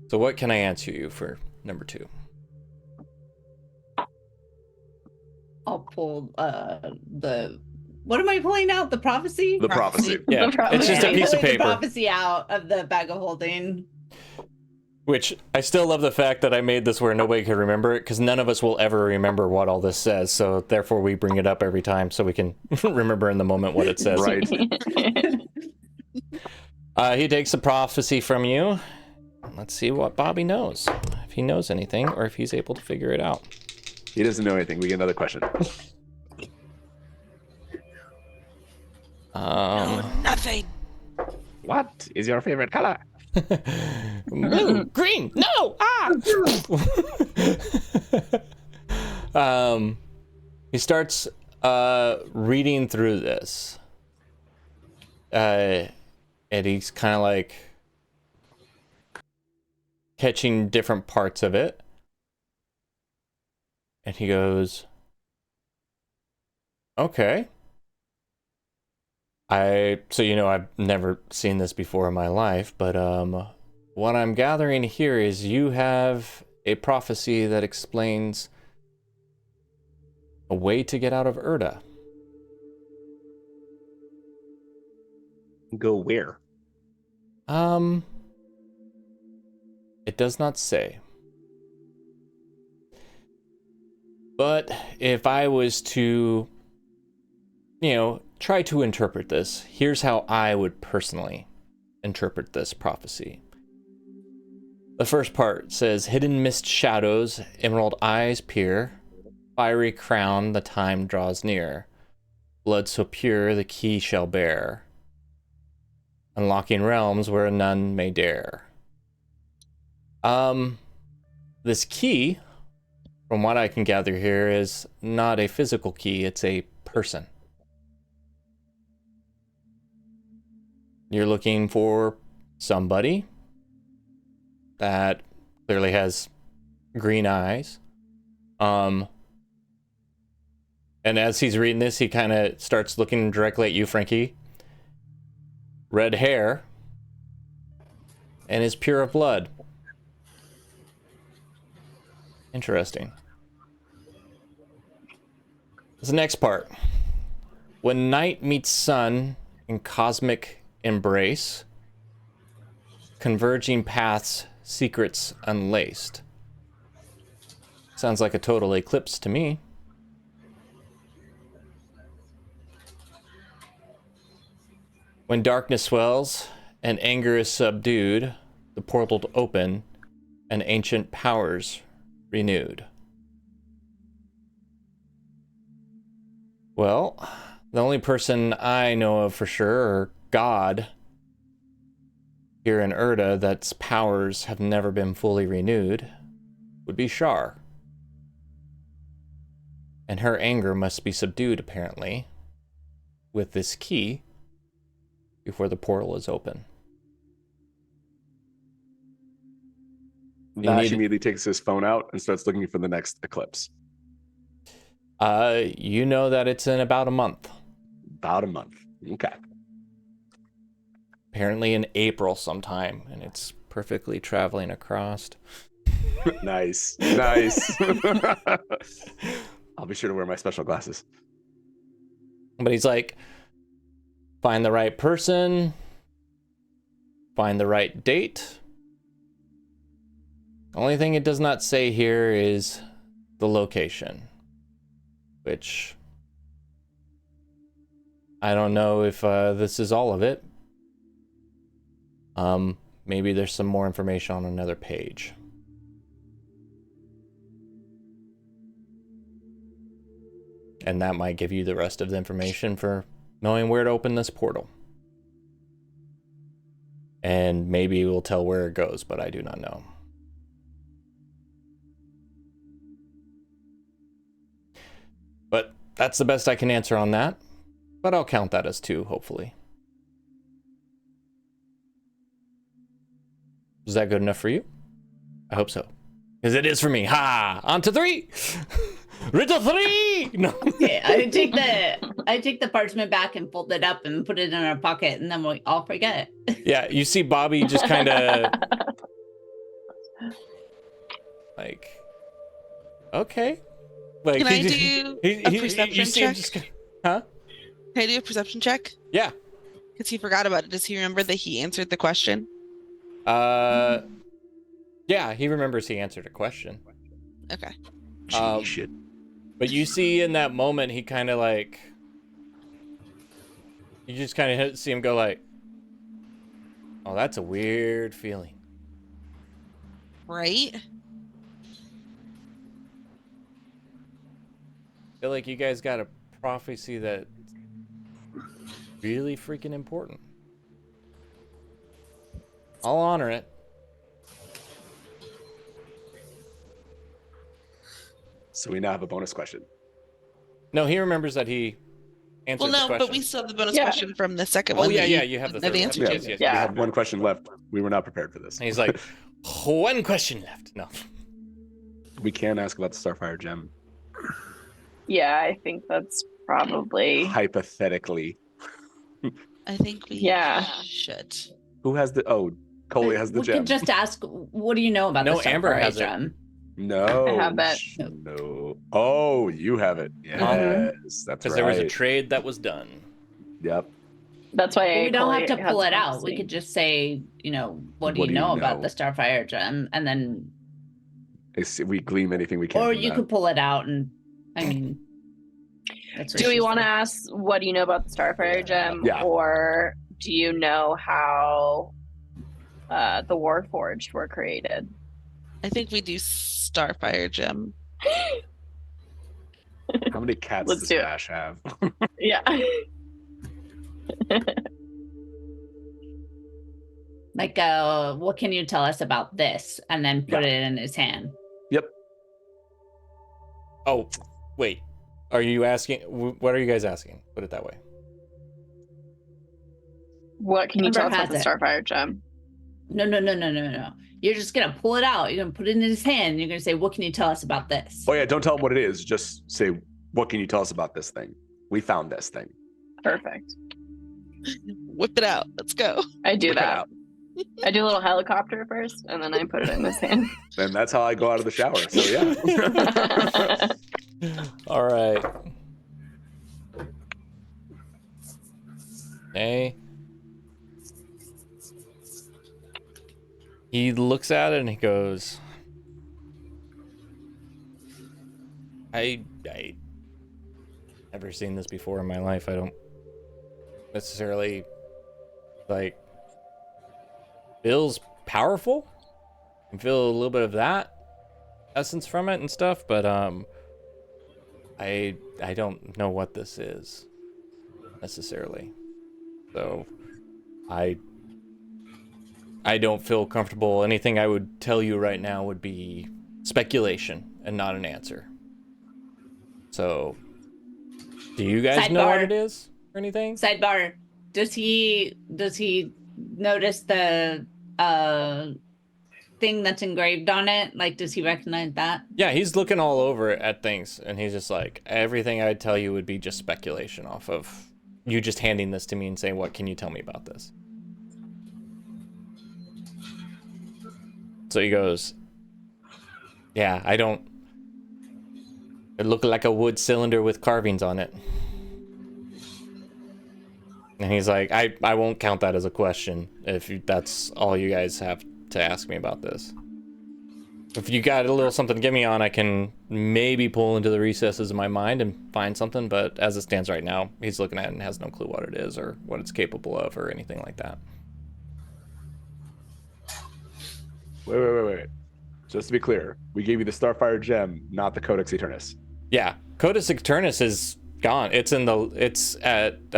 So what can I answer you for number 2? I'll pull the. What am I pulling out? The prophecy? The prophecy. Yeah, The prophecy. it's just a I'm piece of pulling the paper. prophecy out of the bag of holding. Which I still love the fact that I made this where nobody could remember it, because none of us will ever remember what all this says. So therefore, we bring it up every time so we can remember in the moment what it says. Right. He takes the prophecy from you. Let's see what Bobby knows. If he knows anything, or if he's able to figure it out. He doesn't know anything. We get another question. No, nothing. What is your favorite color? Blue, green, no, he starts reading through this, and he's kind of like catching different parts of it, and he goes, okay. I've never seen this before in my life, but what I'm gathering here is you have a prophecy that explains a way to get out of Erda. Go where? It does not say. But if I was to, try to interpret this, here's how I would personally interpret this prophecy. The first part says, hidden mist shadows, emerald eyes peer, fiery crown, the time draws near. Blood so pure, the key shall bear. Unlocking realms where none may dare. This key, from what I can gather here, is not a physical key, it's a person. You're looking for somebody that clearly has green eyes. And as he's reading this, he kind of starts looking directly at you, Frankie. Red hair. And is pure of blood. Interesting. This next part. When night meets sun in cosmic embrace, converging paths, secrets unlaced. Sounds like a total eclipse to me. When darkness swells and anger is subdued, the portal to open and ancient powers renewed. Well, the only person I know of for sure, or God, here in Erda, that's powers have never been fully renewed, would be Shar. And her anger must be subdued, apparently, with this key before the portal is open. Vash immediately takes his phone out and starts looking for the next eclipse. You know that it's in about a month. About a month. Okay. Apparently in April sometime, and it's perfectly traveling across. Nice. Nice. I'll be sure to wear my special glasses. But he's like, find the right person, find the right date. Only thing it does not say here is the location, which I don't know if this is all of it. Maybe there's some more information on another page. And that might give you the rest of the information for knowing where to open this portal. And maybe it will tell where it goes, but I do not know. But that's the best I can answer on that. But I'll count that as 2, hopefully. Is that good enough for you? I hope so. Because it is for me. Ha! On to 3! Riddle 3! No. Okay, I take the parchment back and fold it up and put it in our pocket, and then we all forget. Yeah, you see Bobby just kind of like, okay. Like, Can I do a perception check? Huh? Can I do a perception check? Yeah. Because he forgot about it. Does he remember that he answered the question? Yeah, he remembers he answered a question. Okay. Shit. But you see in that moment, he kind of like, you just kind of see him go like, oh, that's a weird feeling. Right? I feel like you guys got a prophecy that really freaking important. I'll honor it. So we now have a bonus question. No, he remembers that he answered Well, the no, question. but we still have the bonus Yeah. question from the second Oh, one. yeah, that yeah, you have the didn't third one. answered Yes, yet. yes. Yeah. We had one question left. We were not prepared for this. And he's like, one question left. No. We can ask about the Starfire gem. Yeah, I think that's probably. Hypothetically. I think we Yeah. should. Who has the... Oh, Coley has the we gem. could just ask, what do you know about No, the Amber Starfire has it. gem? No. I have that. No. Oh, you have it. Yes, that's right. Because there was a trade that was done. Yep. That's why We don't have to Chloe pull has it out. We prophecy. could just say, what do you know about the Starfire gem? And then, We glean anything we can. or from you that. could pull it out and, I mean. That's what Do we she want to said. ask what do you know about the Starfire gem? Yeah. Or do you know how the Warforged were created? I think we do Starfire gem. How many cats Let's does do it. Ash have? Yeah. Like, what can you tell us about this? And then put it in his hand. Yep. Oh, wait. Are you asking? What are you guys asking? Put it that way. What can you Ember tell us about the has it. Starfire gem? No. You're just gonna pull it out. You're gonna put it in his hand. And you're gonna say, "What can you tell us about this?" Oh yeah, don't tell him what it is. Just say, what can you tell us about this thing? We found this thing. Perfect. Whip it out. Let's go. I do Whip it that. out. I do a little helicopter first, and then I put it in his hand. And that's how I go out of the shower. So yeah. All right. Okay. He looks at it and he goes, I never seen this before in my life. I don't necessarily like feels powerful. I feel a little bit of that essence from it and stuff, but I don't know what this is necessarily. So I don't feel comfortable. Anything I would tell you right now would be speculation and not an answer. So do you guys know what Sidebar. it is or anything? Sidebar: Does he notice the thing that's engraved on it? Like, does he recognize that? Yeah, he's looking all over at things and he's just like, everything I'd tell you would be just speculation off of you just handing this to me and saying, what can you tell me about this? So he goes, yeah, it looked like a wood cylinder with carvings on it. And he's like, I won't count that as a question if that's all you guys have to ask me about this. If you got a little something to get me on, I can maybe pull into the recesses of my mind and find something, but as it stands right now, he's looking at it and has no clue what it is or what it's capable of or anything like that. Wait. Just to be clear, we gave you the Starfire gem, not the Codex Eternus. Yeah, Codex Eternus is gone. It's at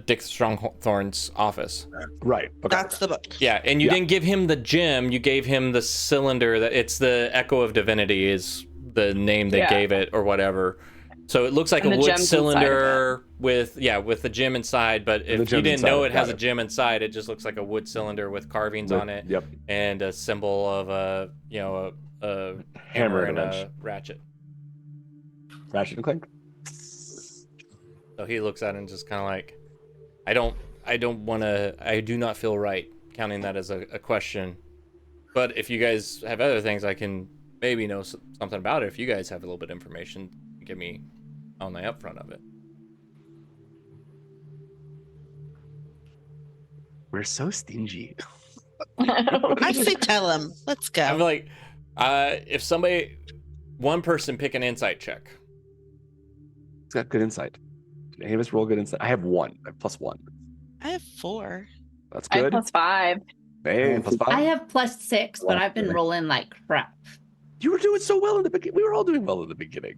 Dick Strongthorn's office. Right. Okay. That's the book. Yeah, and you didn't give him the gem, you gave him the cylinder. That it's the Echo of Divinity is the name they gave it or whatever. So it looks like And a the wood gem's inside of cylinder with the gem inside, but if you gem's didn't know inside, it has got a gem inside, it just looks like a wood cylinder with carvings on it. Yep. And a symbol of a hammer and a ratchet. Ratchet and Clank. So he looks at it and just kind of like, I do not feel right counting that as a question. But if you guys have other things, I can maybe know something about it. If you guys have a little bit of information, give me on the upfront of it. We're so stingy. I say tell him. Let's go. I'm like, if one person pick an insight check. It's got good insight. Did any of us roll good insight? I have 1. I have +1. I have 4. That's I have good. +5. Hey, +5. I have +6, but I've been rolling like crap. You were doing so well in the beginning. We were all doing well in the beginning.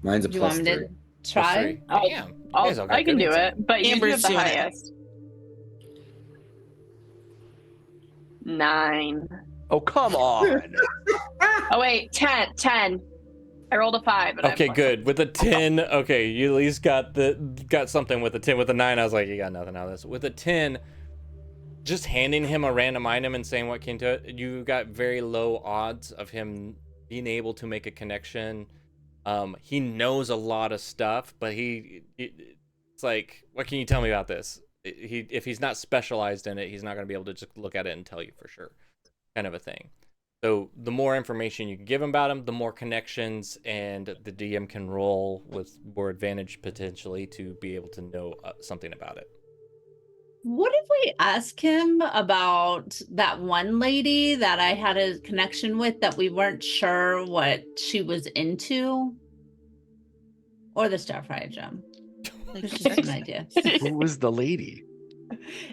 Mine's a Do you want me +3. try. +3. I'll- Damn. You guys all got I can good do insight. it, but you Amber's use the doing it. highest. 9. Oh, come on. Oh wait, 10. I rolled a 5. And I have Okay, plus good. With a 10, okay, you at least got something with a 10. With a 9, I was like, you got nothing out of this. With a 10, just handing him a random item and saying what came to it, you got very low odds of him being able to make a connection. He knows a lot of stuff, but it's like, what can you tell me about this? If he's not specialized in it, he's not going to be able to just look at it and tell you for sure, kind of a thing. So the more information you can give him about him, the more connections, and the DM can roll with more advantage potentially to be able to know something about it. What if we ask him about that one lady that I had a connection with that we weren't sure what she was into? Or the Starfire gem? It's just an idea. Who was the lady?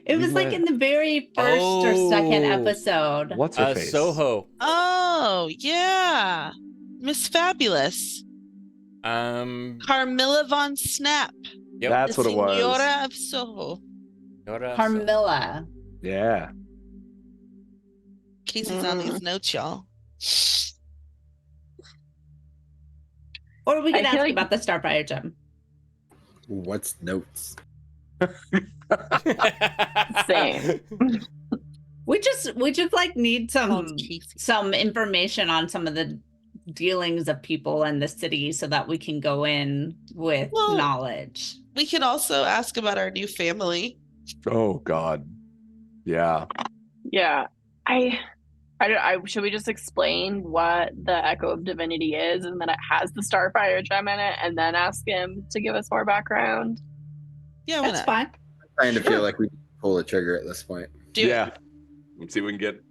It was like in the very first or second episode. What's her face? Soho. Oh, yeah. Miss Fabulous. Carmilla von Snap. Yep. That's the what it was. Senora of Soho. Carmilla. Yeah. Casey's on these notes, y'all. Or we can I ask feel like- about the Starfire gem. What's notes? Same. We just like need Oh, it's Casey. some information on some of the dealings of people in the city so that we can go in with Well- knowledge. We could also ask about our new family. Oh, God. Yeah. Yeah. I should we just explain what the Echo of Divinity is and that it has the Starfire gem in it and then ask him to give us more background? Yeah, why That's not? fine. Trying to feel like we pull the trigger at this point. Do yeah. it. Let's see if we can get.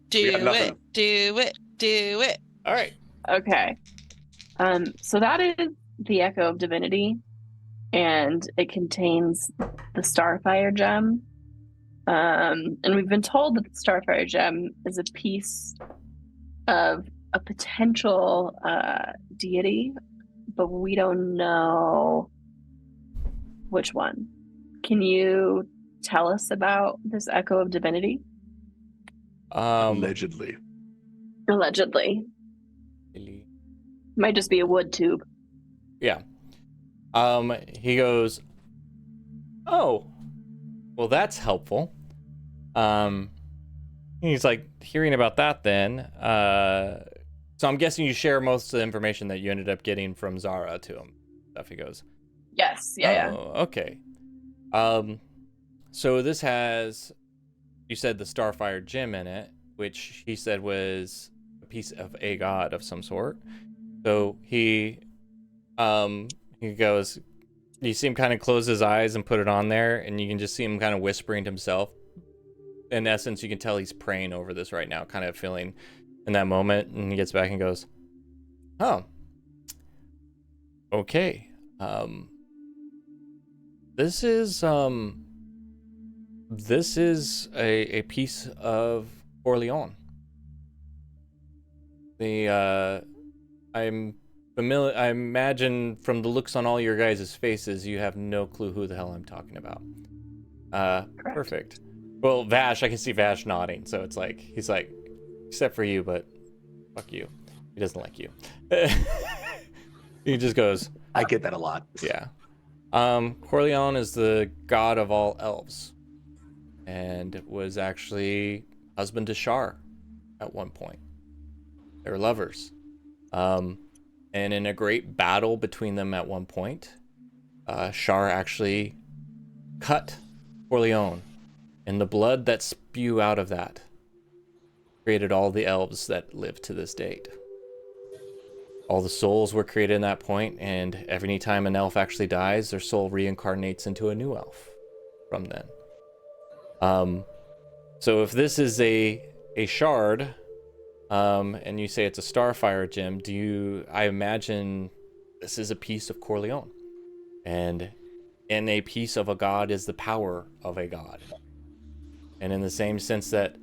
Do got it. nothing. Do it. Do it. All right. Okay. So that is the Echo of Divinity, and it contains the Starfire gem. And we've been told that the Starfire gem is a piece of a potential deity, but we don't know which one. Can you tell us about this Echo of Divinity? Allegedly. Allegedly. Might just be a wood tube. Yeah. He goes, oh, well, that's helpful. He's like, hearing about that then. So I'm guessing you share most of the information that you ended up getting from Zara to him. Stuff. He goes, Yes. Yeah. okay. So this has, you said, the Starfire gem in it, which he said was a piece of a god of some sort. So he goes, you see him kind of close his eyes and put it on there, and you can just see him kind of whispering to himself. In essence, you can tell he's praying over this right now, kind of feeling in that moment. And he gets back and goes, oh, okay. This is a piece of Orleans. I'm familiar. I imagine from the looks on all your guys' faces, you have no clue who the hell I'm talking about. Perfect. Well, Vash, I can see Vash nodding, so it's like he's like, except for you, but fuck you. He doesn't like you. He just goes, I get that a lot. yeah. Corleone is the god of all elves, and was actually husband to Shar at one point. They were lovers. And in a great battle between them at one point, Shar actually cut Corleone, and the blood that spew out of that created all the elves that live to this date. All the souls were created in that point, and every time an elf actually dies, their soul reincarnates into a new elf from then. So if this is a shard, and you say it's a Starfire gem, I imagine this is a piece of Corleone. And in a piece of a god is the power of a god. And in the same sense that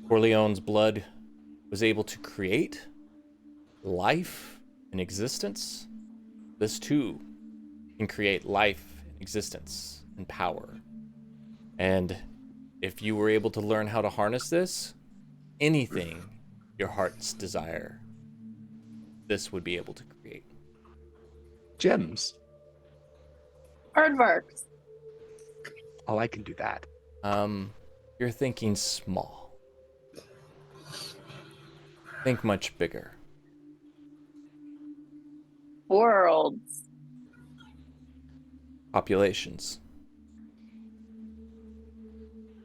Corleone's blood was able to create life and existence, this too can create life, existence, and power. And if you were able to learn how to harness this, anything your heart's desire, this would be able to create. Gems. Aardvarks. Oh, I can do that. You're thinking small. Think much bigger. Worlds. Populations.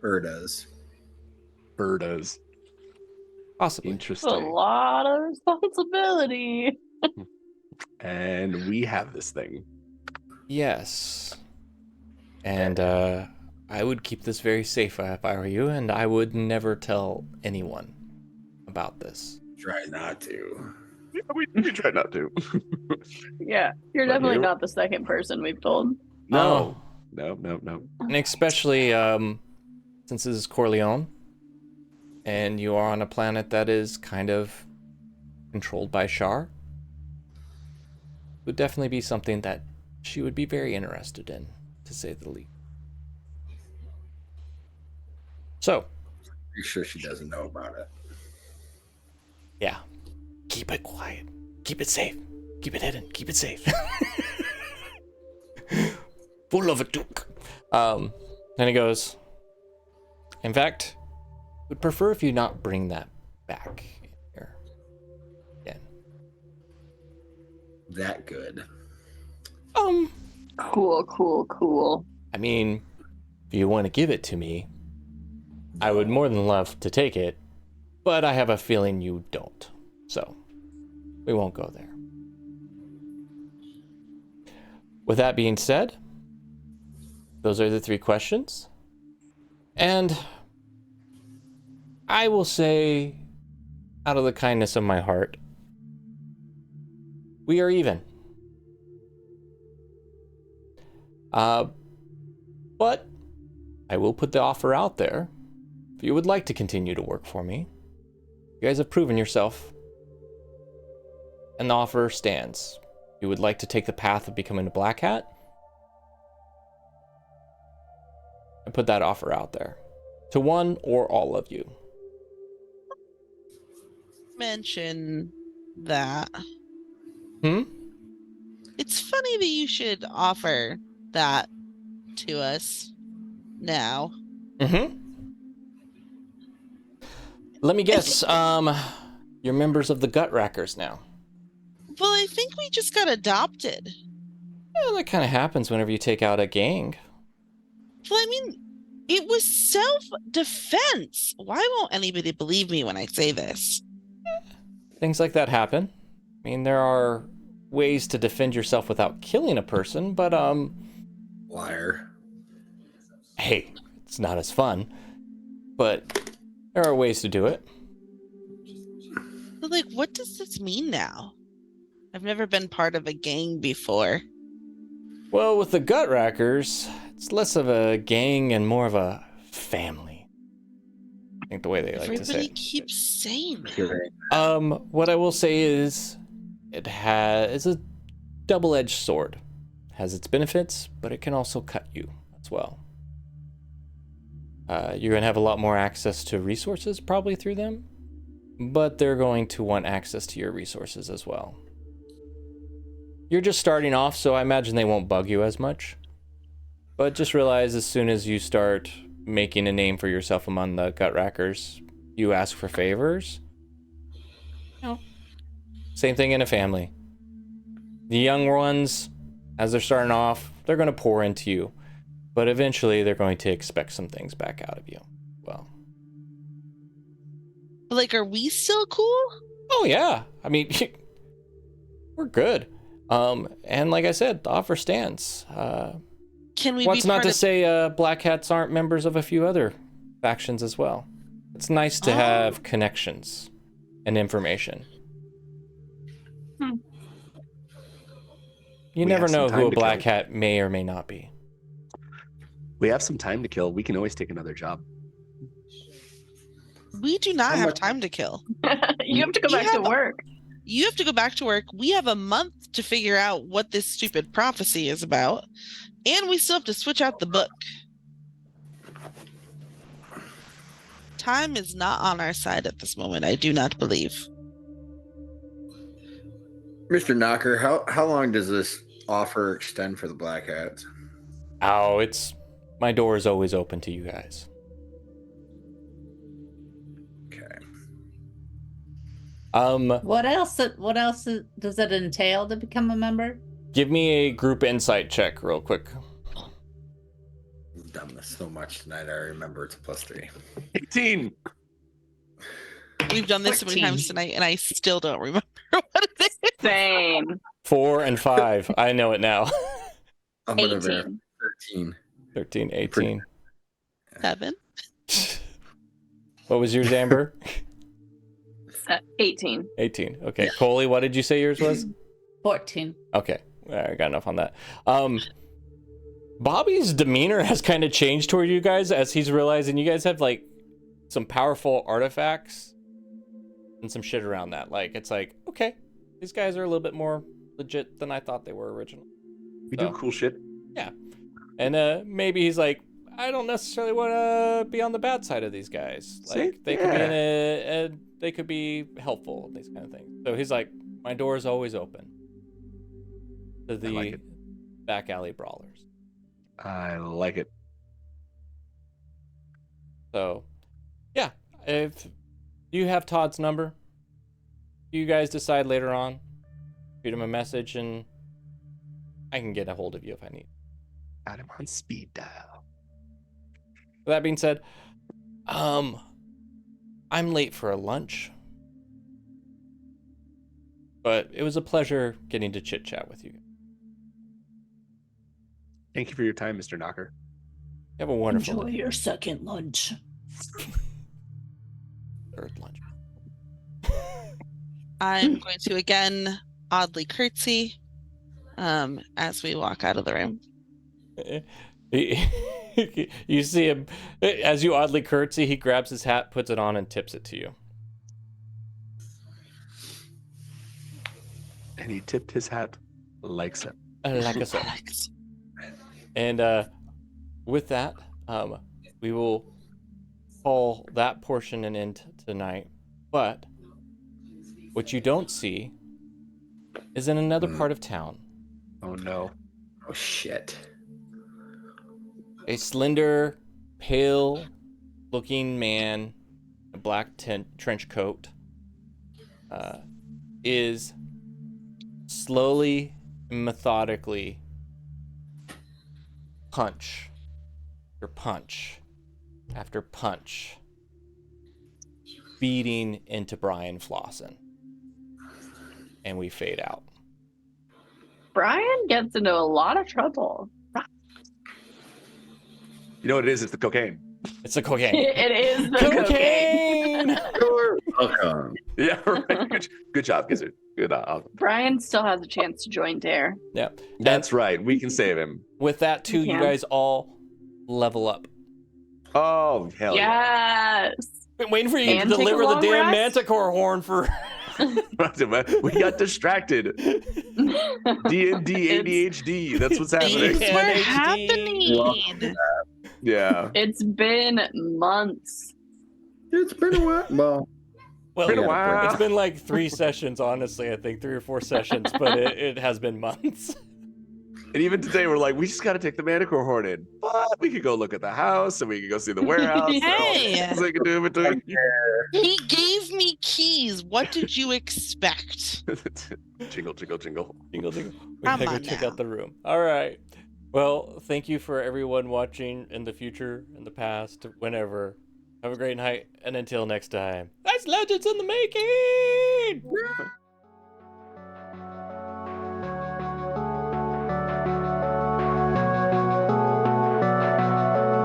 Erdas. Erdas. Possibly. It's a Interesting. lot of responsibility. And we have this thing. Yes. And I would keep this very safe if I were you, and I would never tell anyone about this. Try not to. Yeah, we try not to. Yeah, you're But definitely you- not the second person we've told. No. No. And especially since this is Corleone, and you are on a planet that is kind of controlled by Shar, would definitely be something that she would be very interested in, to say the least. So, Pretty sure she doesn't know about it. yeah, keep it quiet, keep it safe, keep it hidden, keep it safe. Full of a duke. Then he goes, in fact, would prefer if you not bring that back here again. That good. Cool. I mean, if you want to give it to me, I would more than love to take it, but I have a feeling you don't. So, we won't go there. With that being said, those are the 3 questions. And I will say, out of the kindness of my heart, we are even. But I will put the offer out there. If you would like to continue to work for me, you guys have proven yourself, and the offer stands. If you would like to take the path of becoming a Black Hat, I put that offer out there to one or all of you. Mention that. Hmm? It's funny that you should offer that to us now. Mm-hmm. Let me guess, you're members of the Gut Rackers now. Well, I think we just got adopted. Well, that kind of happens whenever you take out a gang. Well, I mean, it was self-defense. Why won't anybody believe me when I say this? Things like that happen. I mean, there are ways to defend yourself without killing a person, but, Liar. hey, it's not as fun. But there are ways to do it. But, like, what does this mean now? I've never been part of a gang before. Well, with the Gut Rackers, it's less of a gang and more of a family. I think the way they like to say Everybody it. keeps saying that. Pure. What I will say is it's a double-edged sword. It has its benefits, but it can also cut you as well. You're going to have a lot more access to resources probably through them, but they're going to want access to your resources as well. You're just starting off, so I imagine they won't bug you as much. But just realize as soon as you start making a name for yourself among the Gut Rackers, you ask for favors. Same thing in a family. The young ones, as they're starting off, they're going to pour into you. But eventually, they're going to expect some things back out of you. Well. Like, are we still cool? Oh, yeah. I mean, we're good. And like I said, the offer stands. Can we What's be not part to of... say Black Hats aren't members of a few other factions as well. It's nice to have connections and information. You We never have some know time who a to Black kill. Hat may or may not be. We have some time to kill. We can always take another job. We do not How have much- time to kill. You have to go You back to have- work. You have to go back to work. We have a month to figure out what this stupid prophecy is about. And we still have to switch out the book. Time is not on our side at this moment, I do not believe. Mr. Knocker, how long does this offer extend for the Black Hats? Oh, my door is always open to you guys. Okay. What else does it entail to become a member? Give me a group insight check real quick. I've done this so much tonight. I remember it's a +3. 18. We've done this so many 14. times tonight, and I still don't remember what it is. Same. 4 and 5. I know it now. I'm gonna verify 18. 13. 13, 18. 7. What was yours, Amber? 18. 18. Okay. Coley, what did you say yours was? 14. Okay. I got enough on that. Bobby's demeanor has kind of changed toward you guys as he's realizing you guys have like some powerful artifacts and some shit around that. Like, it's like, okay, these guys are a little bit more legit than I thought they were originally. We do cool shit. Yeah. And maybe he's like, I don't necessarily want to be on the bad side of these guys. Like, they could be in they could be helpful, these kind of things. So he's like, my door is always open to the back alley brawlers. I like it. So, yeah, if you have Todd's number, you guys decide later on, shoot him a message, and I can get a hold of you if I need. Got him on speed dial. With that being said, I'm late for a lunch, but it was a pleasure getting to chit chat with you. Thank you for your time, Mr. Knocker. Have a wonderful Enjoy day. your second lunch. Third lunch. I'm going to again oddly curtsy as we walk out of the room. You see him as you oddly curtsy. He grabs his hat, puts it on, and tips it to you. And he tipped his hat like so. Like a so. And with that, we will call that portion an end tonight. But what you don't see is in another part of town. Oh no. Oh shit. A slender, pale-looking man, a black trench coat, is slowly and methodically punch after punch after punch beating into Brian Flossin. And we fade out. Brian gets into a lot of trouble. You know what it is? It's the cocaine. It's the cocaine. It is the cocaine. Welcome. Yeah, right. Good job, Gizzard. Good. Brian still has a chance to join Dare. Yeah. That's right. We can save him. With that, too, We you can. guys all level up. Oh, hell yeah. Yes. Been waiting for you And to take a deliver the long damn rest? manticore horn for. We got distracted. D&D ADHD. That's what's happening. Things were happening. Yeah. It's been months. It's been a while. Well, Well, Been a while. it's been like 3 sessions, honestly. I think 3 or 4 sessions, but it has been months. And even today, we're like, we just got to take the Manticore Horn in. But we could go look at the house and we could go see the warehouse. Hey. So we could do in between. He gave me keys. What did you expect? Jingle, jingle, jingle. Jingle, jingle. We Come gotta go on check now. out the room. All right. Well, thank you for everyone watching in the future, in the past, whenever. Have a great night, and until next time, that's Legends in the Making!